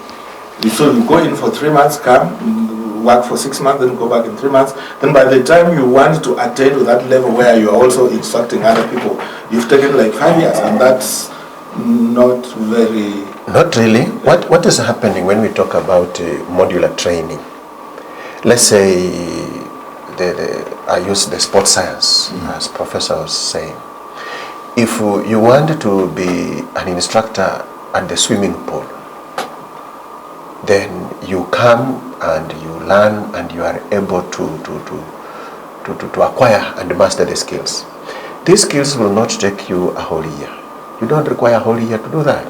So you go in for 3 months, come, work for 6 months, then go back in 3 months. Then by the time you want to attain to that level where you are also instructing other people, you've taken like 5 years, and that's not very... Not really. What is happening when we talk about modular training? Let's say, I use the sports science, as Professor was saying. If you want to be an instructor at the swimming pool, then you come and you learn and you are able to acquire and master the skills. These skills will not take you a whole year. You don't require a whole year to do that.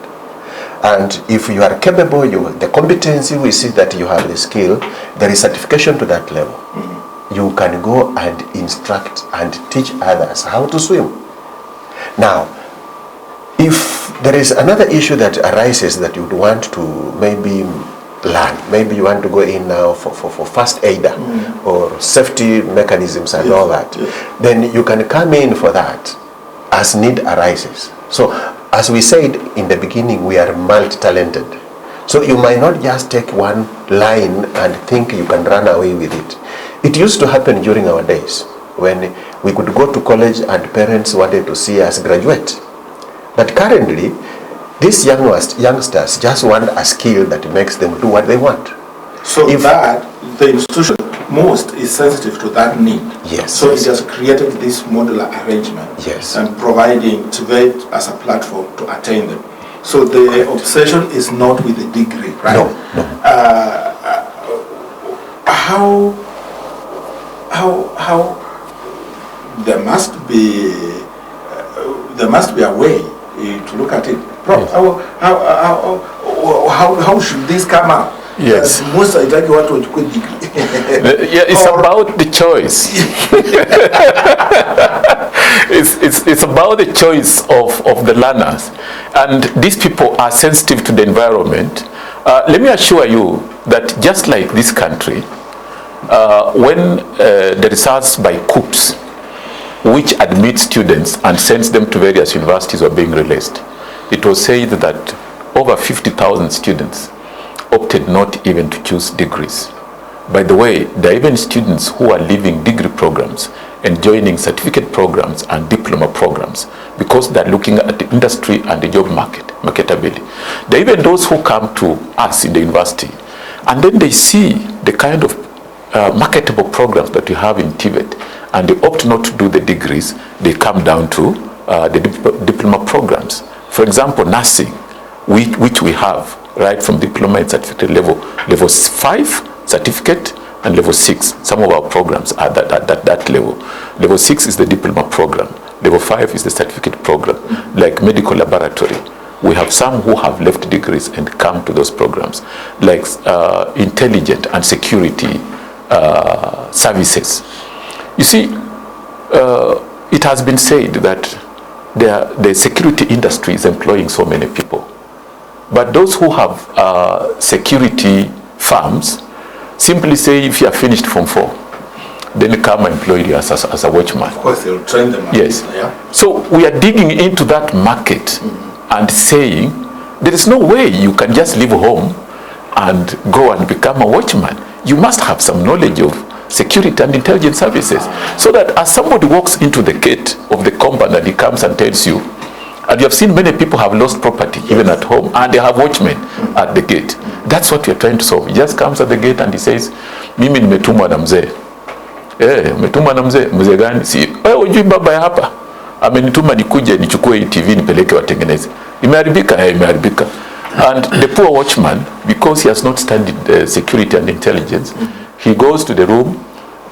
And if you are capable, the competency, we see that you have the skill, there is certification to that level. You can go and instruct and teach others how to swim. Now, if there is another issue that arises that you would want to maybe learn, maybe you want to go in now for first aider or safety mechanisms and all that, then you can come in for that as need arises. So, as we said in the beginning, we are multi-talented. So you might not just take one line and think you can run away with it. It used to happen during our days when we could go to college and parents wanted to see us graduate. But currently, these youngsters just want a skill that makes them do what they want. So if that, the institution most is sensitive to that need. Yes. So it has created this modular arrangement. Yes. And providing TVET as a platform to attain them. So the obsession is not with the degree, right? No, no. How there must be a way to look at it. Yes. How should this come up? Yes. Most I like what to degree. Yeah, it's about the choice. it's about the choice of the learners, and these people are sensitive to the environment. Let me assure you that just like this country, when the results by COOPS, which admits students and sends them to various universities, were being released, it was said that over 50,000 students opted not even to choose degrees. By the way, there are even students who are leaving degree programs and joining certificate programs and diploma programs because they're looking at the industry and the job marketability. There are even those who come to us in the university and then they see the kind of marketable programs that we have in TVET and they opt not to do the degrees, they come down to the diploma programs. For example, nursing, which we have right from diploma and certificate level 5 certificate and level 6. Some of our programs are that level. Level 6 is the diploma program. Level 5 is the certificate program. Like medical laboratory, we have some who have left degrees and come to those programs. Like intelligence and security services. You see, it has been said that the security industry is employing so many people. But those who have security firms simply say, if you are finished from 4, then come and employ you as a watchman. Of course, they'll train them. Yes. Yeah. So we are digging into that market and saying, there is no way you can just leave home and go and become a watchman. You must have some knowledge of security and intelligence services, so that as somebody walks into the gate of the compound and he comes and tells you, and you have seen many people have lost property, even at home, and they have watchmen at the gate. That's what we are trying to solve. He just comes at the gate and he says, mimi nimetumwa na mzee. Umetumwa na mzee? Mzee gani? Si, ujui baba ya hapa? Amenituma nikuje nichukue hii TV nipeleke watengeneze. Imeharibika? Imeharibika. And the poor watchman, because he has not studied security and intelligence, he goes to the room,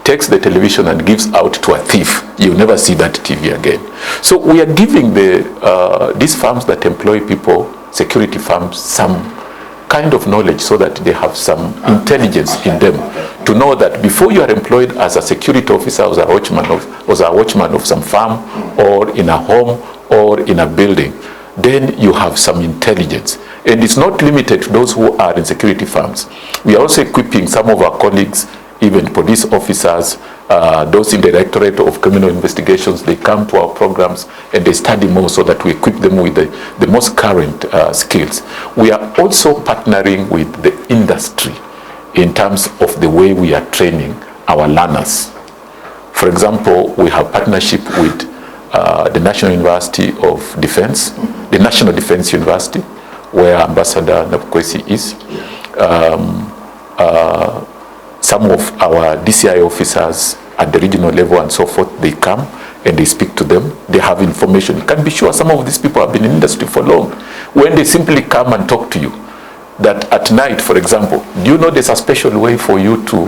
takes the television and gives out to a thief. You'll never see that TV again. So we are giving these firms that employ people, security firms, some kind of knowledge so that they have some intelligence in them to know that before you are employed as a security officer or as a watchman of some farm or in a home or in a building, then you have some intelligence. And it's not limited to those who are in security firms. We are also equipping some of our colleagues, even police officers, those in the Directorate of Criminal Investigations. They come to our programs and they study more so that we equip them with the most current skills. We are also partnering with the industry in terms of the way we are training our learners. For example, we have partnership with the National University of Defense, the National Defense University, where Ambassador Nabukwesi is. Some of our DCI officers at the regional level and so forth, they come and they speak to them. They have information. You can be sure some of these people have been in the industry for long. When they simply come and talk to you, that at night, for example, do you know there's a special way for you to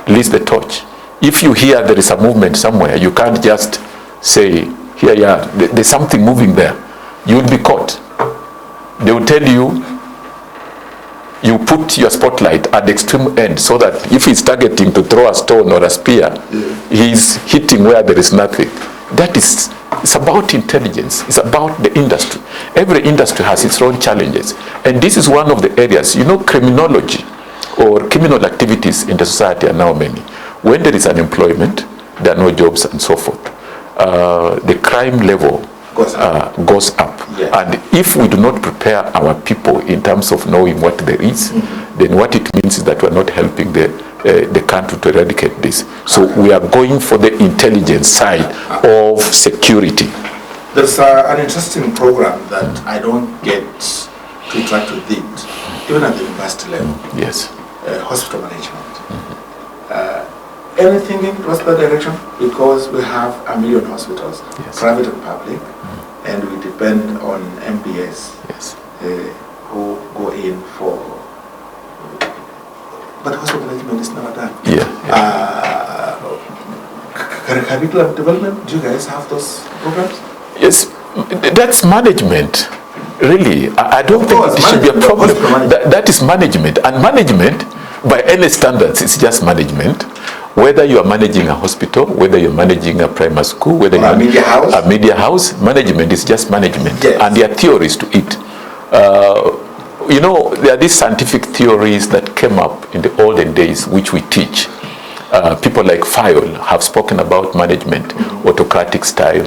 release the torch? If you hear there is a movement somewhere, you can't just say, here you are, there's something moving there. You will be caught. They will tell you, you put your spotlight at the extreme end so that if he's targeting to throw a stone or a spear, he's hitting where there is nothing. That is, it's about intelligence. It's about the industry. Every industry has its own challenges. And this is one of the areas, you know, criminology or criminal activities in the society are now many. When there is unemployment, there are no jobs and so forth. The crime level goes up. Yes. And if we do not prepare our people in terms of knowing what there is, then what it means is that we're not helping the country to eradicate this. So we are going for the intelligence side of security. There's an interesting program that I don't get to interact with it, even at the university level. Yes. Hospital management. Anything towards that direction? Because we have 1 million hospitals, yes, private and public, and we depend on MBS, yes, who go in for. But hospital management is never done. Curriculum development, do you guys have those programs? Yes, that's management. Really, I don't think it should be a problem. That is management, and management, by any standards, it's just management. Whether you are managing a hospital, whether you're managing a primary school, whether you're a media house, management is just management. Yes. And there are theories to it. You know, there are these scientific theories that came up in the olden days, which we teach. People like Fayol have spoken about management, autocratic style,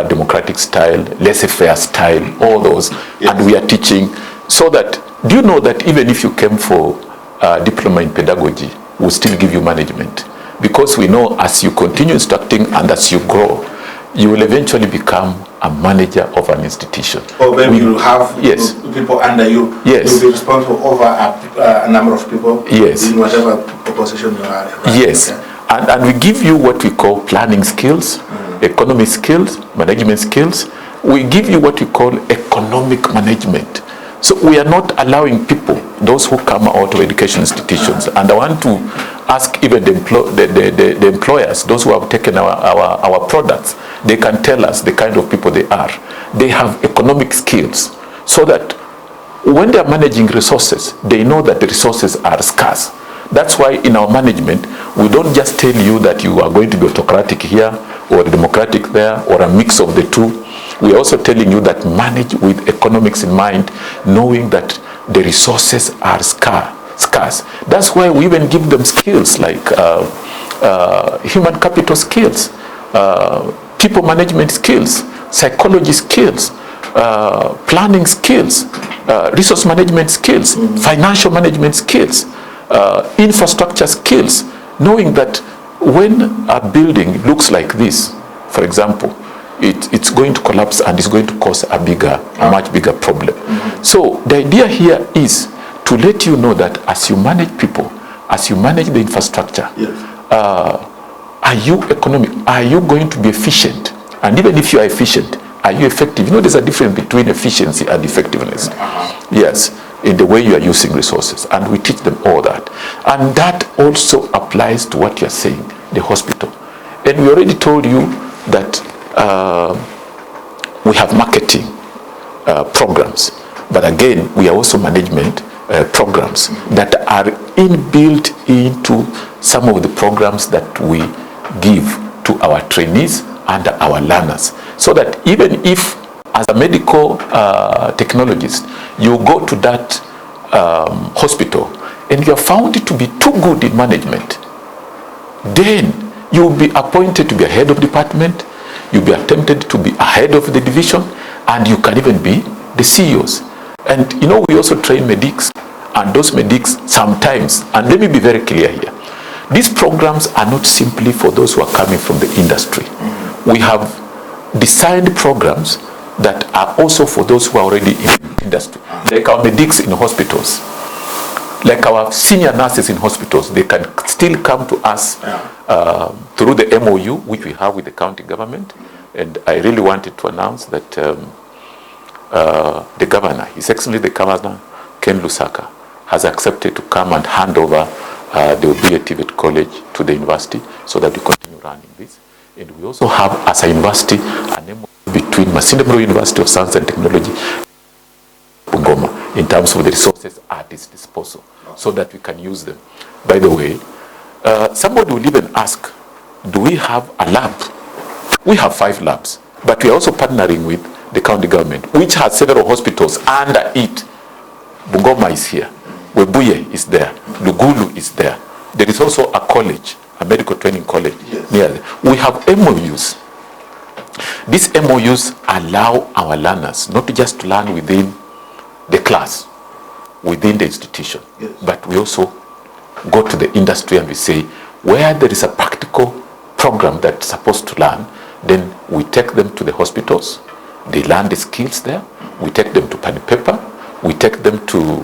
democratic style, laissez-faire style, all those. Yes. And we are teaching so that, do you know that even if you came for a diploma in pedagogy, we'll still give you management? Because we know as you continue instructing and as you grow, you will eventually become a manager of an institution. Or maybe you have people under you. Yes. You'll be responsible over a number of people. Yes. In whatever position you are. Right? Yes. Okay. And we give you what we call planning skills, economic skills, management skills. We give you what we call economic management. So we are not allowing people, those who come out of education institutions, and I want to ask even the employers, those who have taken our products, they can tell us the kind of people they are. They have economic skills so that when they are managing resources, they know that the resources are scarce. That's why in our management, we don't just tell you that you are going to be autocratic here or democratic there or a mix of the two. We are also telling you that manage with economics in mind, knowing that the resources are scarce. That's why we even give them skills like human capital skills, people management skills, psychology skills, planning skills, resource management skills, financial management skills, infrastructure skills, knowing that when a building looks like this, for example, it's going to collapse and it's going to cause a much bigger problem. So the idea here is to let you know that as you manage people, as you manage the infrastructure, are you economic? Are you going to be efficient? And even if you are efficient, are you effective? You know, there's a difference between efficiency and effectiveness. Yes, in the way you are using resources. And we teach them all that. And that also applies to what you're saying, the hospital. And we already told you that we have marketing programs. But again, we are also management programs that are inbuilt into some of the programs that we give to our trainees and our learners. So that even if, as a medical technologist, you go to that hospital and you are found to be too good in management, then you will be appointed to be a head of department, you'll be attempted to be a head of the division, and you can even be the CEOs. And you know, we also train medics, and those medics sometimes, and let me be very clear here, these programs are not simply for those who are coming from the industry. We have designed programs that are also for those who are already in the industry, like our medics in hospitals, like our senior nurses in hospitals. They can still come to us through the MOU which we have with the county government. And I really wanted to announce that the governor, His Excellency the Governor Ken Lusaka, has accepted to come and hand over the Obuye TVET College to the university so that we continue running this. And we also have, as a university, an MOU between Masindemro University of Science and Technology Bungoma in terms of the resources at its disposal so that we can use them. By the way, somebody will even ask, do we have a lab? We have 5 labs, but we are also partnering with the county government, which has several hospitals under it. Bungoma is here, Webuye is there, Lugulu is there. There is also a college, a medical training college near there. We have MOUs. These MOUs allow our learners not just to learn within the class, within the institution, but we also go to the industry and we say, where there is a practical program that's supposed to learn, then we take them to the hospitals, they learn the skills there, we take them to pen and paper, we take them to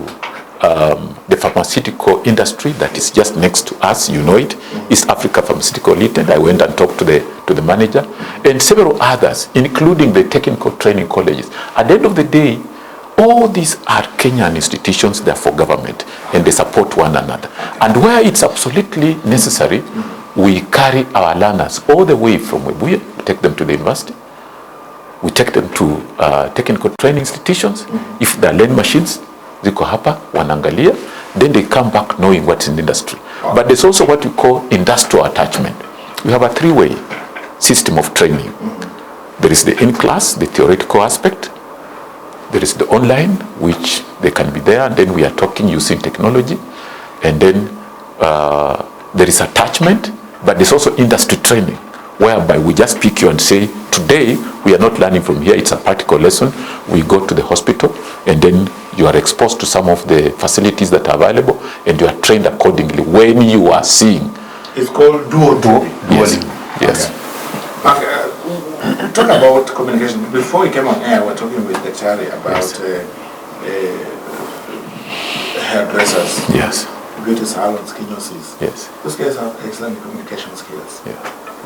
the pharmaceutical industry that is just next to us, you know it, East Africa Pharmaceutical Limited. I went and talked to the manager, and several others, including the technical training colleges. At the end of the day, all these are Kenyan institutions, they're for government, and they support one another. And where it's absolutely necessary, we carry our learners all the way from Webuye, we take them to the university, we take them to technical training institutions. If they're learning machines, ziko hapa, wanangalia, then they come back knowing what's in the industry. But there's also what we call industrial attachment. We have a 3-way system of training. There is the in-class, the theoretical aspect. There is the online, which they can be there, and then we are talking using technology. And then there is attachment, but there's also industry training, whereby we just pick you and say, today we are not learning from here, it's a practical lesson. We go to the hospital, and then you are exposed to some of the facilities that are available, and you are trained accordingly when you are seeing. It's called dual training. Yes. Okay. Talk about communication. Before we came on air, we were talking with the Chari about hairdressers. Yes. Beauty salons, kinyosis. Yes. Those guys have excellent communication skills. Yeah.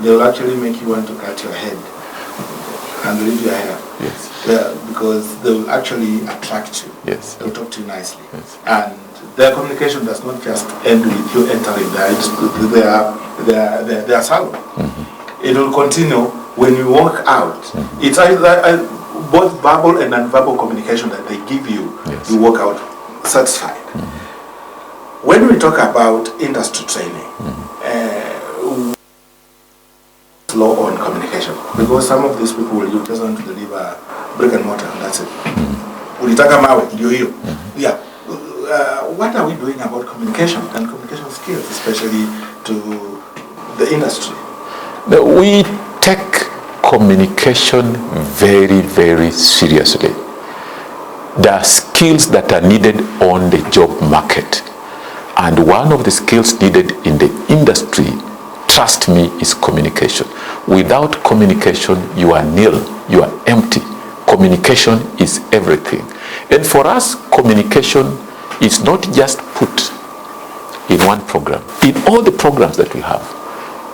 They will actually make you want to cut your head and leave your hair. Yes. Yeah, because they will actually attract you. Yes. They will talk to you nicely. Yes. And their communication does not just end with you entering their salon. It will continue when you walk out. It's either both verbal and non-verbal communication that they give you. Yes. You walk out satisfied. When we talk about industry training, law on communication, because some of these people will just want to deliver brick and mortar, and that's it. Ulitaka mawe, ndio hiyo. Yeah. What are we doing about communication and communication skills, especially to the industry? We take communication very, very seriously. There are skills that are needed on the job market. And one of the skills needed in the industry, trust me, is communication. Without communication, you are nil, you are empty. Communication is everything. And for us, communication is not just put in one program. In all the programs that we have,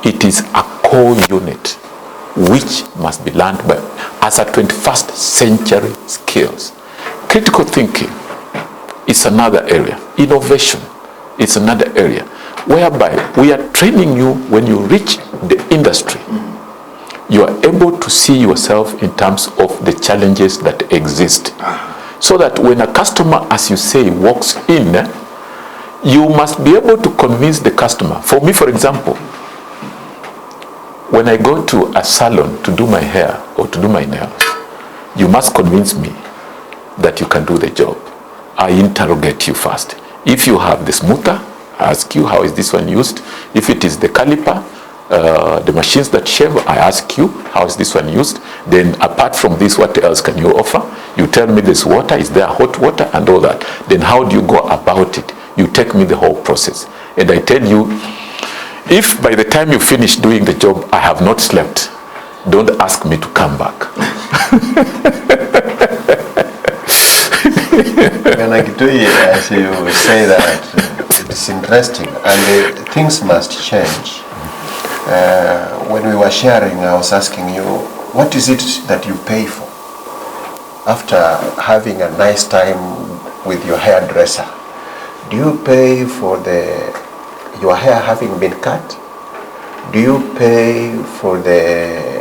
it is a core unit which must be learned by as a 21st century skills. Critical thinking is another area. Innovation is another area, whereby we are training you when you reach the industry. You are able to see yourself in terms of the challenges that exist. So that when a customer, as you say, walks in, you must be able to convince the customer. For me, for example, when I go to a salon to do my hair or to do my nails, you must convince me that you can do the job. I interrogate you first. If you have the smoother, I ask you, how is this one used? If it is the caliper, the machines that shave, I ask you, how is this one used? Then apart from this, what else can you offer? You tell me this water, is there hot water and all that. Then how do you go about it? You take me the whole process. And I tell you, if by the time you finish doing the job, I have not slept, don't ask me to come back. Kitui, as you say that, it's interesting, and things must change. When we were sharing, I was asking you, what is it that you pay for after having a nice time with your hairdresser? Do you pay for your hair having been cut? Do you pay for the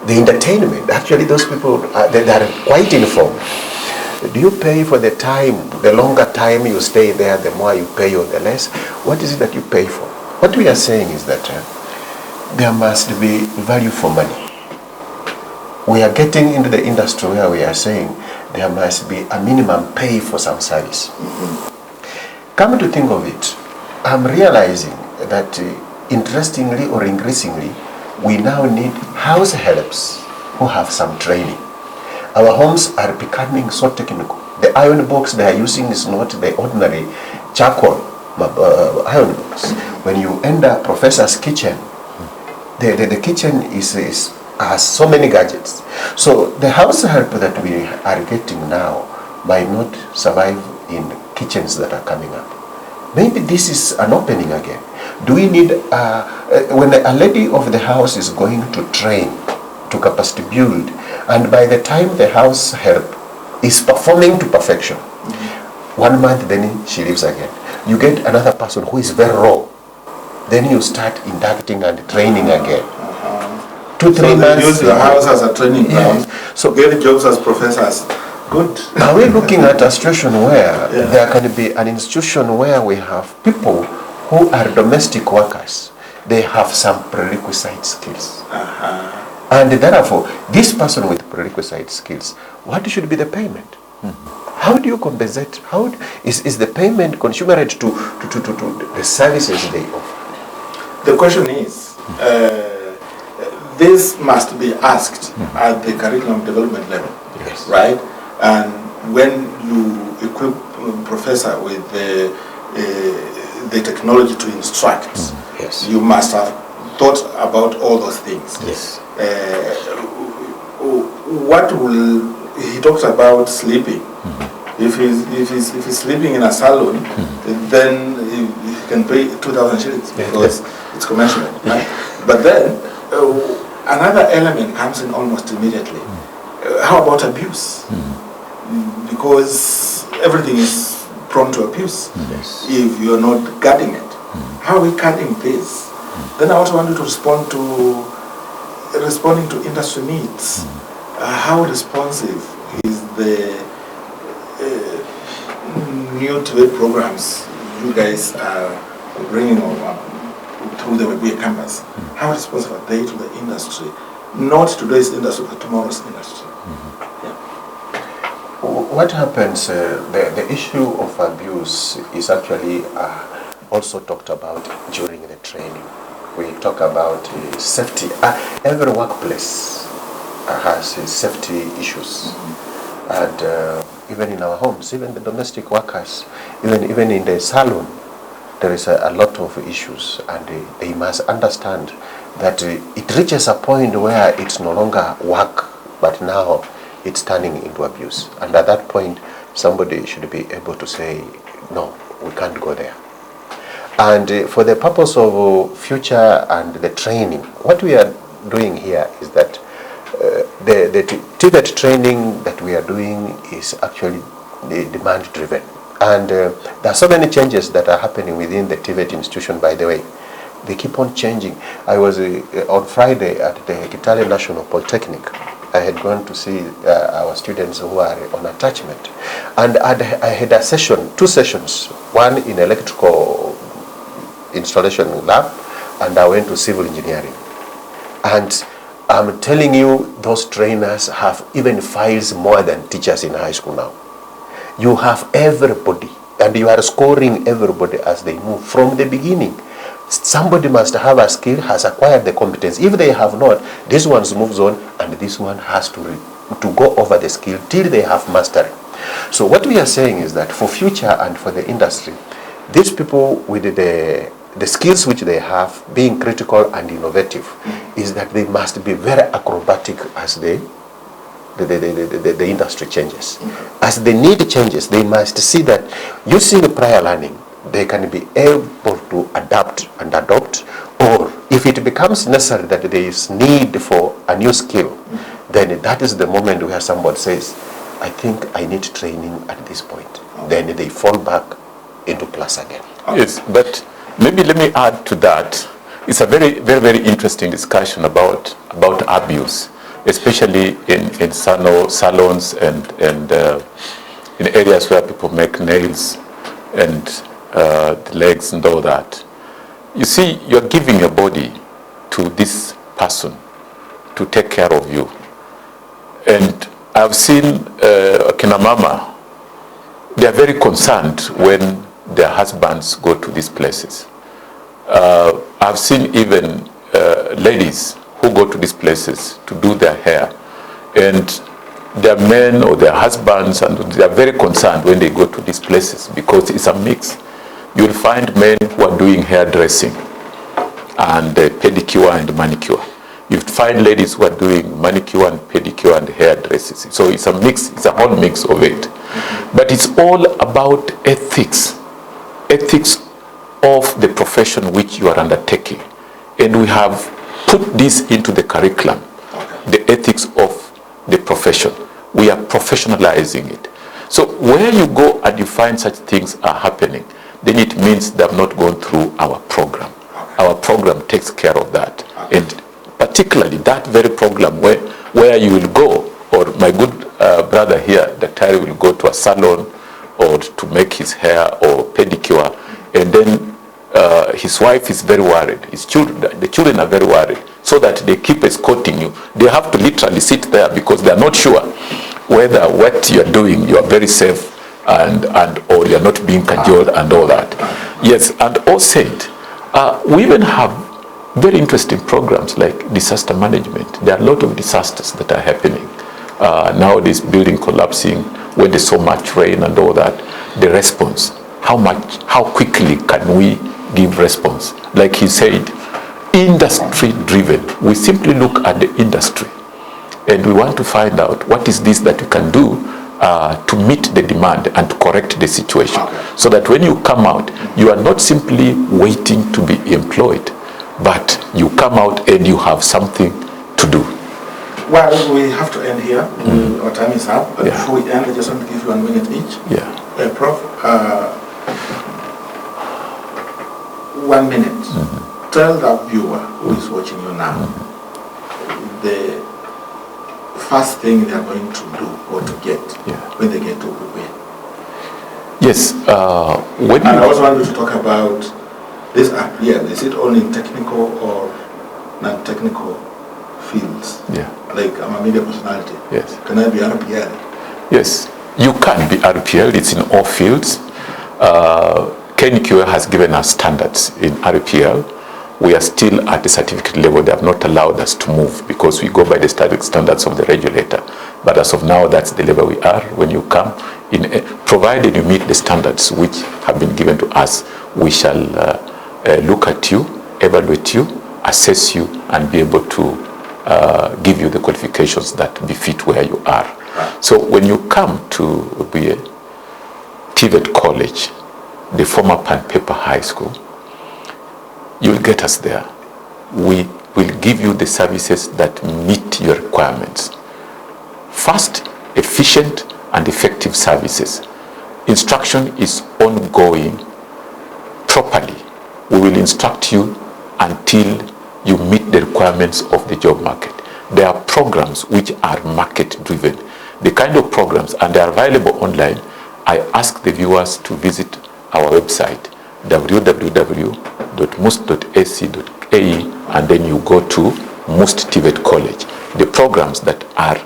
entertainment? Actually, those people, they are quite informed. Do you pay for the time? The longer time you stay there, the more you pay or the less? What is it that you pay for? What we are saying is that there must be value for money. We are getting into the industry where we are saying there must be a minimum pay for some service. Come to think of it, I'm realizing that interestingly or increasingly, we now need house helps who have some training. Our homes are becoming so technical. The iron box they are using is not the ordinary charcoal iron box. When you enter a professor's kitchen, the kitchen has so many gadgets. So the house help that we are getting now might not survive in kitchens that are coming up. Maybe this is an opening again. Do we need, when a lady of the house is going to train, to capacity build, and by the time the house help is performing to perfection, 1 month then she leaves again. You get another person who is very raw, then you start inducting and training again. 2-3 months. Use the house as a training ground. So get jobs as professors. Good. Are we looking at a situation where there can be an institution where we have people who are domestic workers? They have some prerequisite skills. And therefore, this person with prerequisite skills, what should be the payment? How do you compensate? How is the payment commensurate to the services they offer? The question is, this must be asked at the curriculum development level, right? And when you equip a professor with the technology to instruct, you must have thought about all those things. What will he talks about sleeping? If he's sleeping in a salon, then he can pay 2,000 shillings because it's commercial, right? But then another element comes in almost immediately. How about abuse? Because everything is prone to abuse if you're not guarding it. How are we guarding this? Then I also want you to responding to industry needs. How responsive is the new TVET programs you guys are bringing over through the Webuye campus? How responsive are they to the industry? Not today's industry, but tomorrow's industry. What happens, the issue of abuse is actually also talked about during the training. We talk about safety. Every workplace has safety issues. And even in our homes, even the domestic workers, even in the salon, there is a lot of issues. And they must understand that it reaches a point where it's no longer work, but now it's turning into abuse. And at that point, somebody should be able to say, no, we can't go there. And for the purpose of future and the training, what we are doing here is that the TVET training that we are doing is actually demand driven. And there are so many changes that are happening within the TVET institution, by the way. They keep on changing. I was on Friday at the Kitui National Polytechnic, I had gone to see our students who are on attachment. And I had a session, 2 sessions, one in electrical installation lab, and I went to civil engineering. And I'm telling you, those trainers have even files more than teachers in high school now. You have everybody, and you are scoring everybody as they move from the beginning. Somebody must have a skill, has acquired the competence. If they have not, this one moves on, and this one has to go over the skill till they have mastery. So what we are saying is that for future and for the industry, these people with the skills which they have, being critical and innovative, is that they must be very acrobatic as the industry changes. As the need changes, they must see that using prior learning, they can be able to adapt and adopt, or if it becomes necessary that there is need for a new skill, then that is the moment where somebody says, I think I need training at this point. Then they fall back into class again. Yes, but maybe let me add to that. It's a very, very, very interesting discussion about abuse, especially in salons and in areas where people make nails and the legs and all that. You see, you're giving your body to this person to take care of you. And I've seen Kina Mama, they are very concerned when their husbands go to these places. I've seen even ladies who go to these places to do their hair, and their men or their husbands, and they are very concerned when they go to these places because it's a mix. You'll find men who are doing hairdressing and pedicure and manicure. You find ladies who are doing manicure and pedicure and hairdressing. So it's a mix, it's a whole mix of it. But it's all about ethics of the profession which you are undertaking. And we have put this into the curriculum, the ethics of the profession. We are professionalizing it. So where you go and you find such things are happening, then it means they have not gone through our program. Our program takes care of that. And particularly that very program where you will go, or my good brother here, Dr. will go to a salon or to make his hair or pedicure, and then his wife is very worried. The children are very worried, so that they keep escorting you. They have to literally sit there because they are not sure whether what you are doing, you are very safe and or you are not being cajoled and all that. Yes, and all said, we even have very interesting programs like disaster management. There are a lot of disasters that are happening. Nowadays, building collapsing, when there's so much rain and all that, the response, how quickly can we give response? Like he said, industry driven. We simply look at the industry and we want to find out what is this that we can do to meet the demand and to correct the situation. So that when you come out, you are not simply waiting to be employed, but you come out and you have something to do. Well, we have to end here. Our time is up. But before we end, I just want to give you 1 minute each. Yeah. Prof, 1 minute. Tell the viewer who is watching you now the first thing they are going to do or to get when they get to Uwe. Yes. And I also want you to talk about this RPL. Is it only in technical or non-technical fields? Yeah. Like I'm a media personality. Yes. Can I be RPL? Yes. You can be RPL. It's in all fields. KNQA has given us standards in RPL. We are still at the certificate level. They have not allowed us to move because we go by the standards of the regulator. But as of now, that's the level we are. When you come, provided you meet the standards which have been given to us, we shall look at you, evaluate you, assess you, and be able to give you the qualifications that befit where you are. So when you come to be a TVET college, the former Pan Paper High School, you will get us there. We will give you the services that meet your requirements. Fast, efficient, and effective services. Instruction is ongoing properly. We will instruct you until you meet the requirements of the job market. there are programs which are market-driven. The kind of programs, and they are available online. I ask the viewers to visit our website, www.must.ac.ae, and then you go to Must TVET College. The programs that are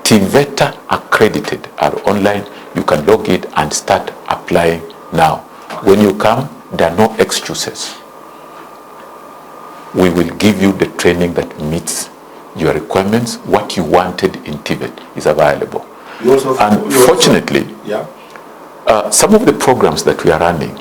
TVETA accredited are online. You can log in and start applying now. When you come, there are no excuses. We will give you the training that meets your requirements. What you wanted in TVET is available. Unfortunately, some of the programs that we are running,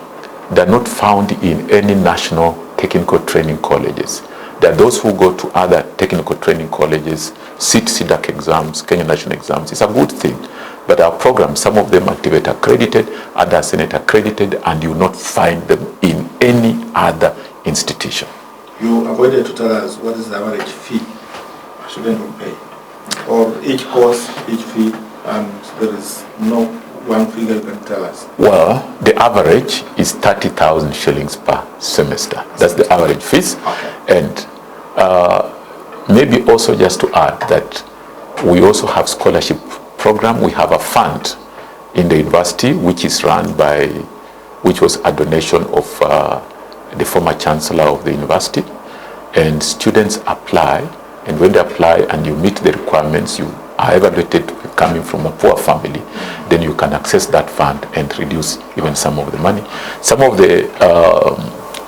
they're not found in any national technical training colleges. There are those who go to other technical training colleges, sit CDAC exams, Kenya national exams. It's a good thing. But our programs, some of them are TVET accredited, others Senate accredited, and you will not find them in any other institution. You avoided to tell us what is the average fee a student will pay, or each course, each fee, and there is no one figure you can tell us. Well, the average is 30,000 shillings per semester. That's the average fees. Okay. And maybe also just to add that we also have scholarship program. We have a fund in the university which is run by, which was a donation of the former chancellor of the university, and students apply, and when they apply and you meet the requirements, you are evaluated coming from a poor family, then you can access that fund and reduce even some of the money. Some of the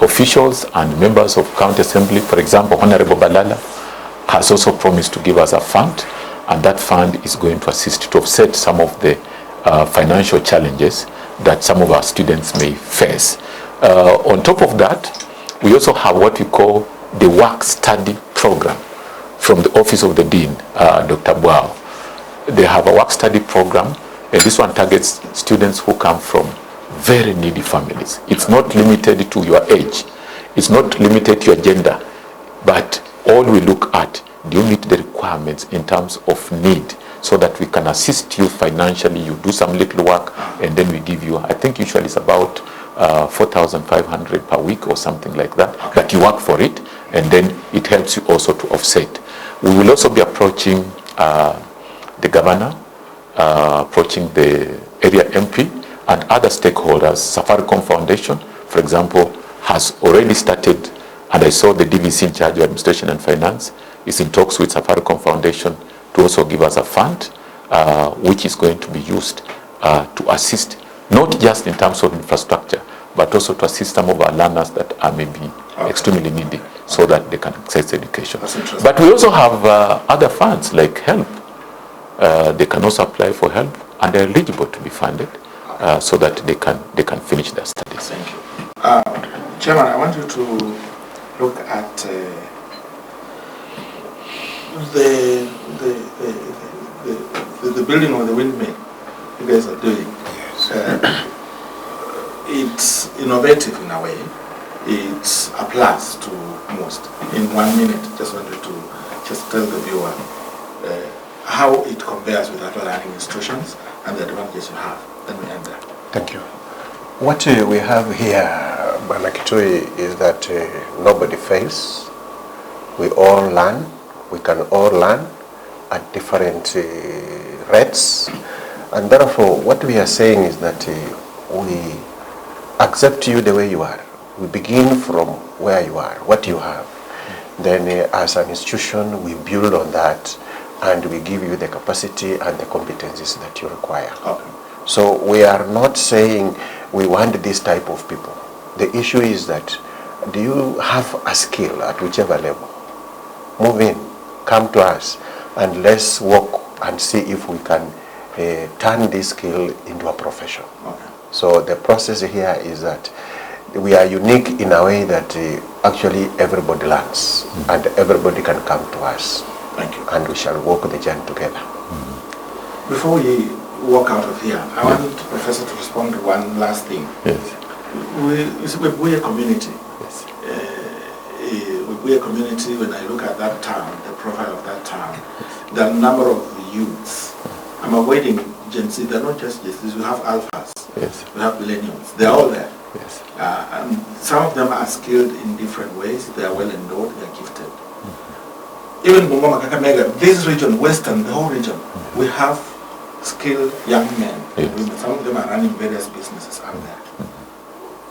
officials and members of county assembly, for example, Honorable Balala, has also promised to give us a fund, and that fund is going to assist to offset some of the financial challenges that some of our students may face. On top of that, we also have what we call the work-study program from the Office of the Dean, Dr. Bwao. They have a work-study program, and this one targets students who come from very needy families. It's not limited to your age. It's not limited to your gender. But all we look at, do you meet the requirements in terms of need, so that we can assist you financially. You do some little work, and then we give you, I think usually it's about 4,500 per week or something like that. Okay. But you work for it, and then it helps you also to offset. We will also be approaching the governor, approaching the area MP, and other stakeholders. Safaricom Foundation, for example, has already started, and I saw the DVC in charge of administration and finance is in talks with Safaricom Foundation to also give us a fund, which is going to be used to assist, not just in terms of infrastructure, but also to assist some of our learners that are maybe extremely needy, so that they can access education. But we also have other funds like HELP. They can also apply for HELP, and they're eligible to be funded, so that they can finish their studies. Thank you. Chairman, I want you to look at the building of the windmill you guys are doing. Yes. It's innovative in a way. It applies to most. In 1 minute, just wanted to just tell the viewer how it compares with other learning institutions and the advantages you have. Then we end there. Thank you. What we have here, Bwana Kitui, is that nobody fails. We all learn. We can all learn at different rates. And therefore, what we are saying is that we accept you the way you are. We begin from where you are, what you have. Then as an institution, we build on that, and we give you the capacity and the competencies that you require. Okay. So we are not saying we want this type of people. The issue is that, do you have a skill at whichever level? Move in, come to us, and let's work and see if we can turn this skill into a profession. Okay. So the process here is that we are unique in a way that actually everybody learns, and everybody can come to us. Thank you. And we shall walk the journey together. Before we walk out of here, I want the professor to respond to one last thing. Yes. We're a community. Yes. We're a community. When I look at that town, the profile of that town, the number of youths, I'm avoiding Gen Z. They're not just Gen Z. We have alphas. Yes. We have millennials. They're all there. Yes. And some of them are skilled in different ways. They are well endowed. They are gifted. even Bungoma, Kakamega, this region, Western, the whole region, we have skilled young men. Yes. Women. Some of them are running various businesses out there.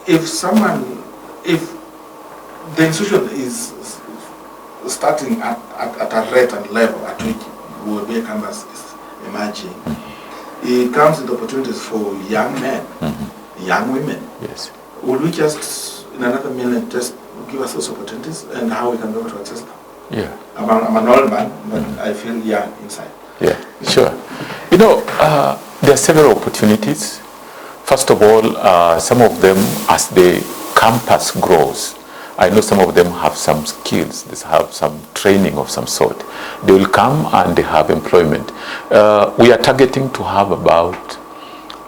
If the institution is starting at a rate and level at which Wembuye campus is emerging, it comes with opportunities for young men, young women. Yes. Would we just, in another minute, just give us those opportunities and how we can be able to access them? Yeah. I'm an old man, but I feel young inside. Yeah, sure. You know, there are several opportunities. First of all, some of them, as the campus grows, I know some of them have some skills, they have some training of some sort. They will come and they have employment. We are targeting to have about,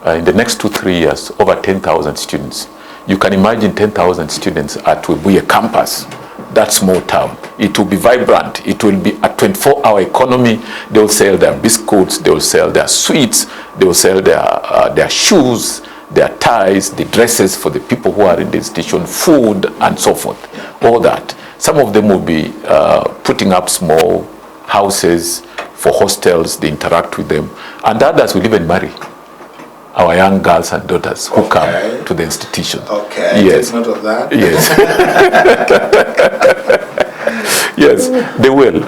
in the next 2-3 years, over 10,000 students. You can imagine 10,000 students at Wembuye campus. That small town. It will be vibrant. It will be a 24-hour economy. They will sell their biscuits, they will sell their sweets, they will sell their shoes, their ties, the dresses for the people who are in the institution, food, and so forth. All that. Some of them will be putting up small houses for hostels. They interact with them. And others will even marry our young girls and daughters who come to the institution. Okay, yes. Take note of that. Yes. Yes, they will.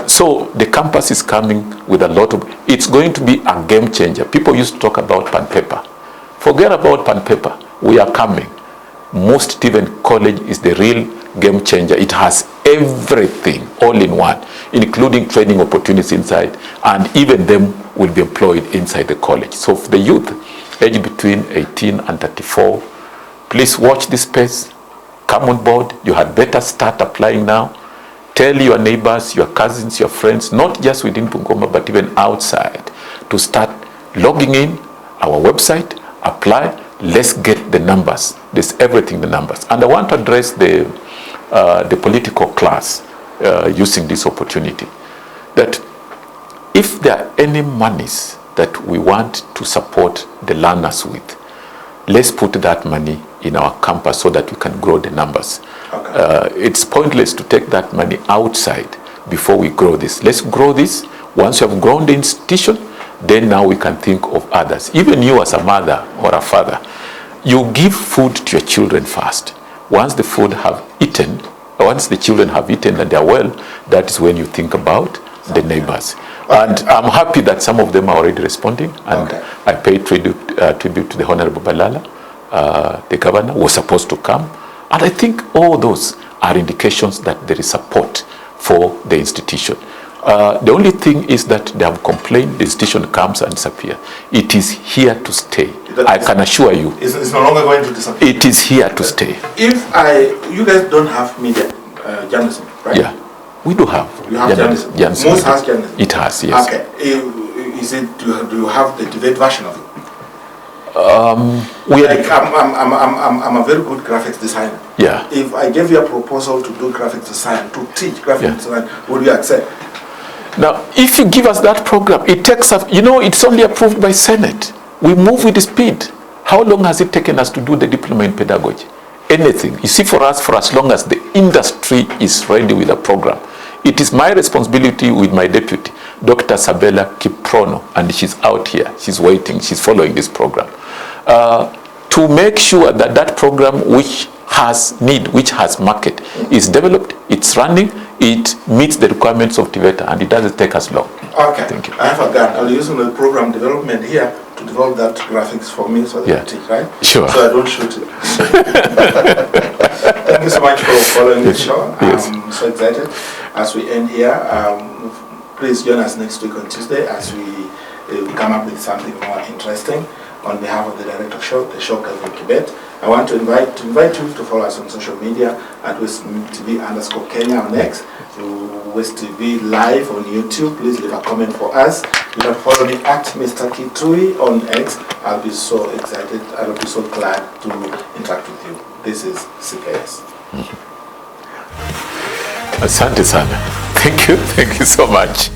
So the campus is coming with a lot of, it's going to be a game changer. People used to talk about pen paper. Forget about pen paper. We are coming. Most Stephen College is the real game changer. It has everything all in one, including training opportunities inside, and even them will be employed inside the college. So for the youth, aged between 18 and 34, please watch this space. Come on board. You had better start applying now. Tell your neighbors, your cousins, your friends, not just within Bungoma, but even outside, to start logging in our website, apply. Let's get the numbers. There's everything, the numbers. And I want to address the political class using this opportunity. That if there are any monies that we want to support the learners with, let's put that money in our campus so that we can grow the numbers. Okay. It's pointless to take that money outside before we grow this. Let's grow this. Once you have grown the institution, then now we can think of others. Even you as a mother or a father, you give food to your children first. Once the food have eaten, once the children have eaten and they are well, that is when you think about the neighbors. Okay. And I'm happy that some of them are already responding, and okay. I pay tribute to the Honorable Balala, the governor, who was supposed to come. And I think all those are indications that there is support for the institution. The only thing is that they have complained the institution comes and disappears. It is here to stay. I can assure you. It's no longer going to disappear. It is here to stay. You guys don't have media journalism, right? Yeah, we do have. You have journalism. Most has journalism. It has, yes. Okay. Do you have the debate version of it? I'm a very good graphics designer. Yeah. If I gave you a proposal to do graphics design, to teach graphics design, would you accept? Now, if you give us that program, it takes us, it's only approved by Senate. We move with speed. How long has it taken us to do the diploma in pedagogy? Anything. You see, for us, for as long as the industry is ready with a program, it is my responsibility with my deputy, Dr. Sabella Kiprono, and she's out here, she's waiting, she's following this program, to make sure that that program which has need, which has market, is developed, it's running, it meets the requirements of TVETA, and it doesn't take us long. Okay. Thank you. I have a gun. I'll use the program development here to develop that graphics for me so that I teach, right? Sure. So I don't shoot it. Thank you so much for following this show. I'm so excited. As we end here, please join us next week on Tuesday as we come up with something more interesting. On behalf of the director show, the show Calvin Kibet, I want to invite you to follow us on social media at WestTV_Kenya on X, to WestTV Live on YouTube. Please leave a comment for us. You can follow me at Mr. Kitui on X. I'll be so excited. I'll be so glad to interact with you. This is CKS. Asante sana. Thank you so much.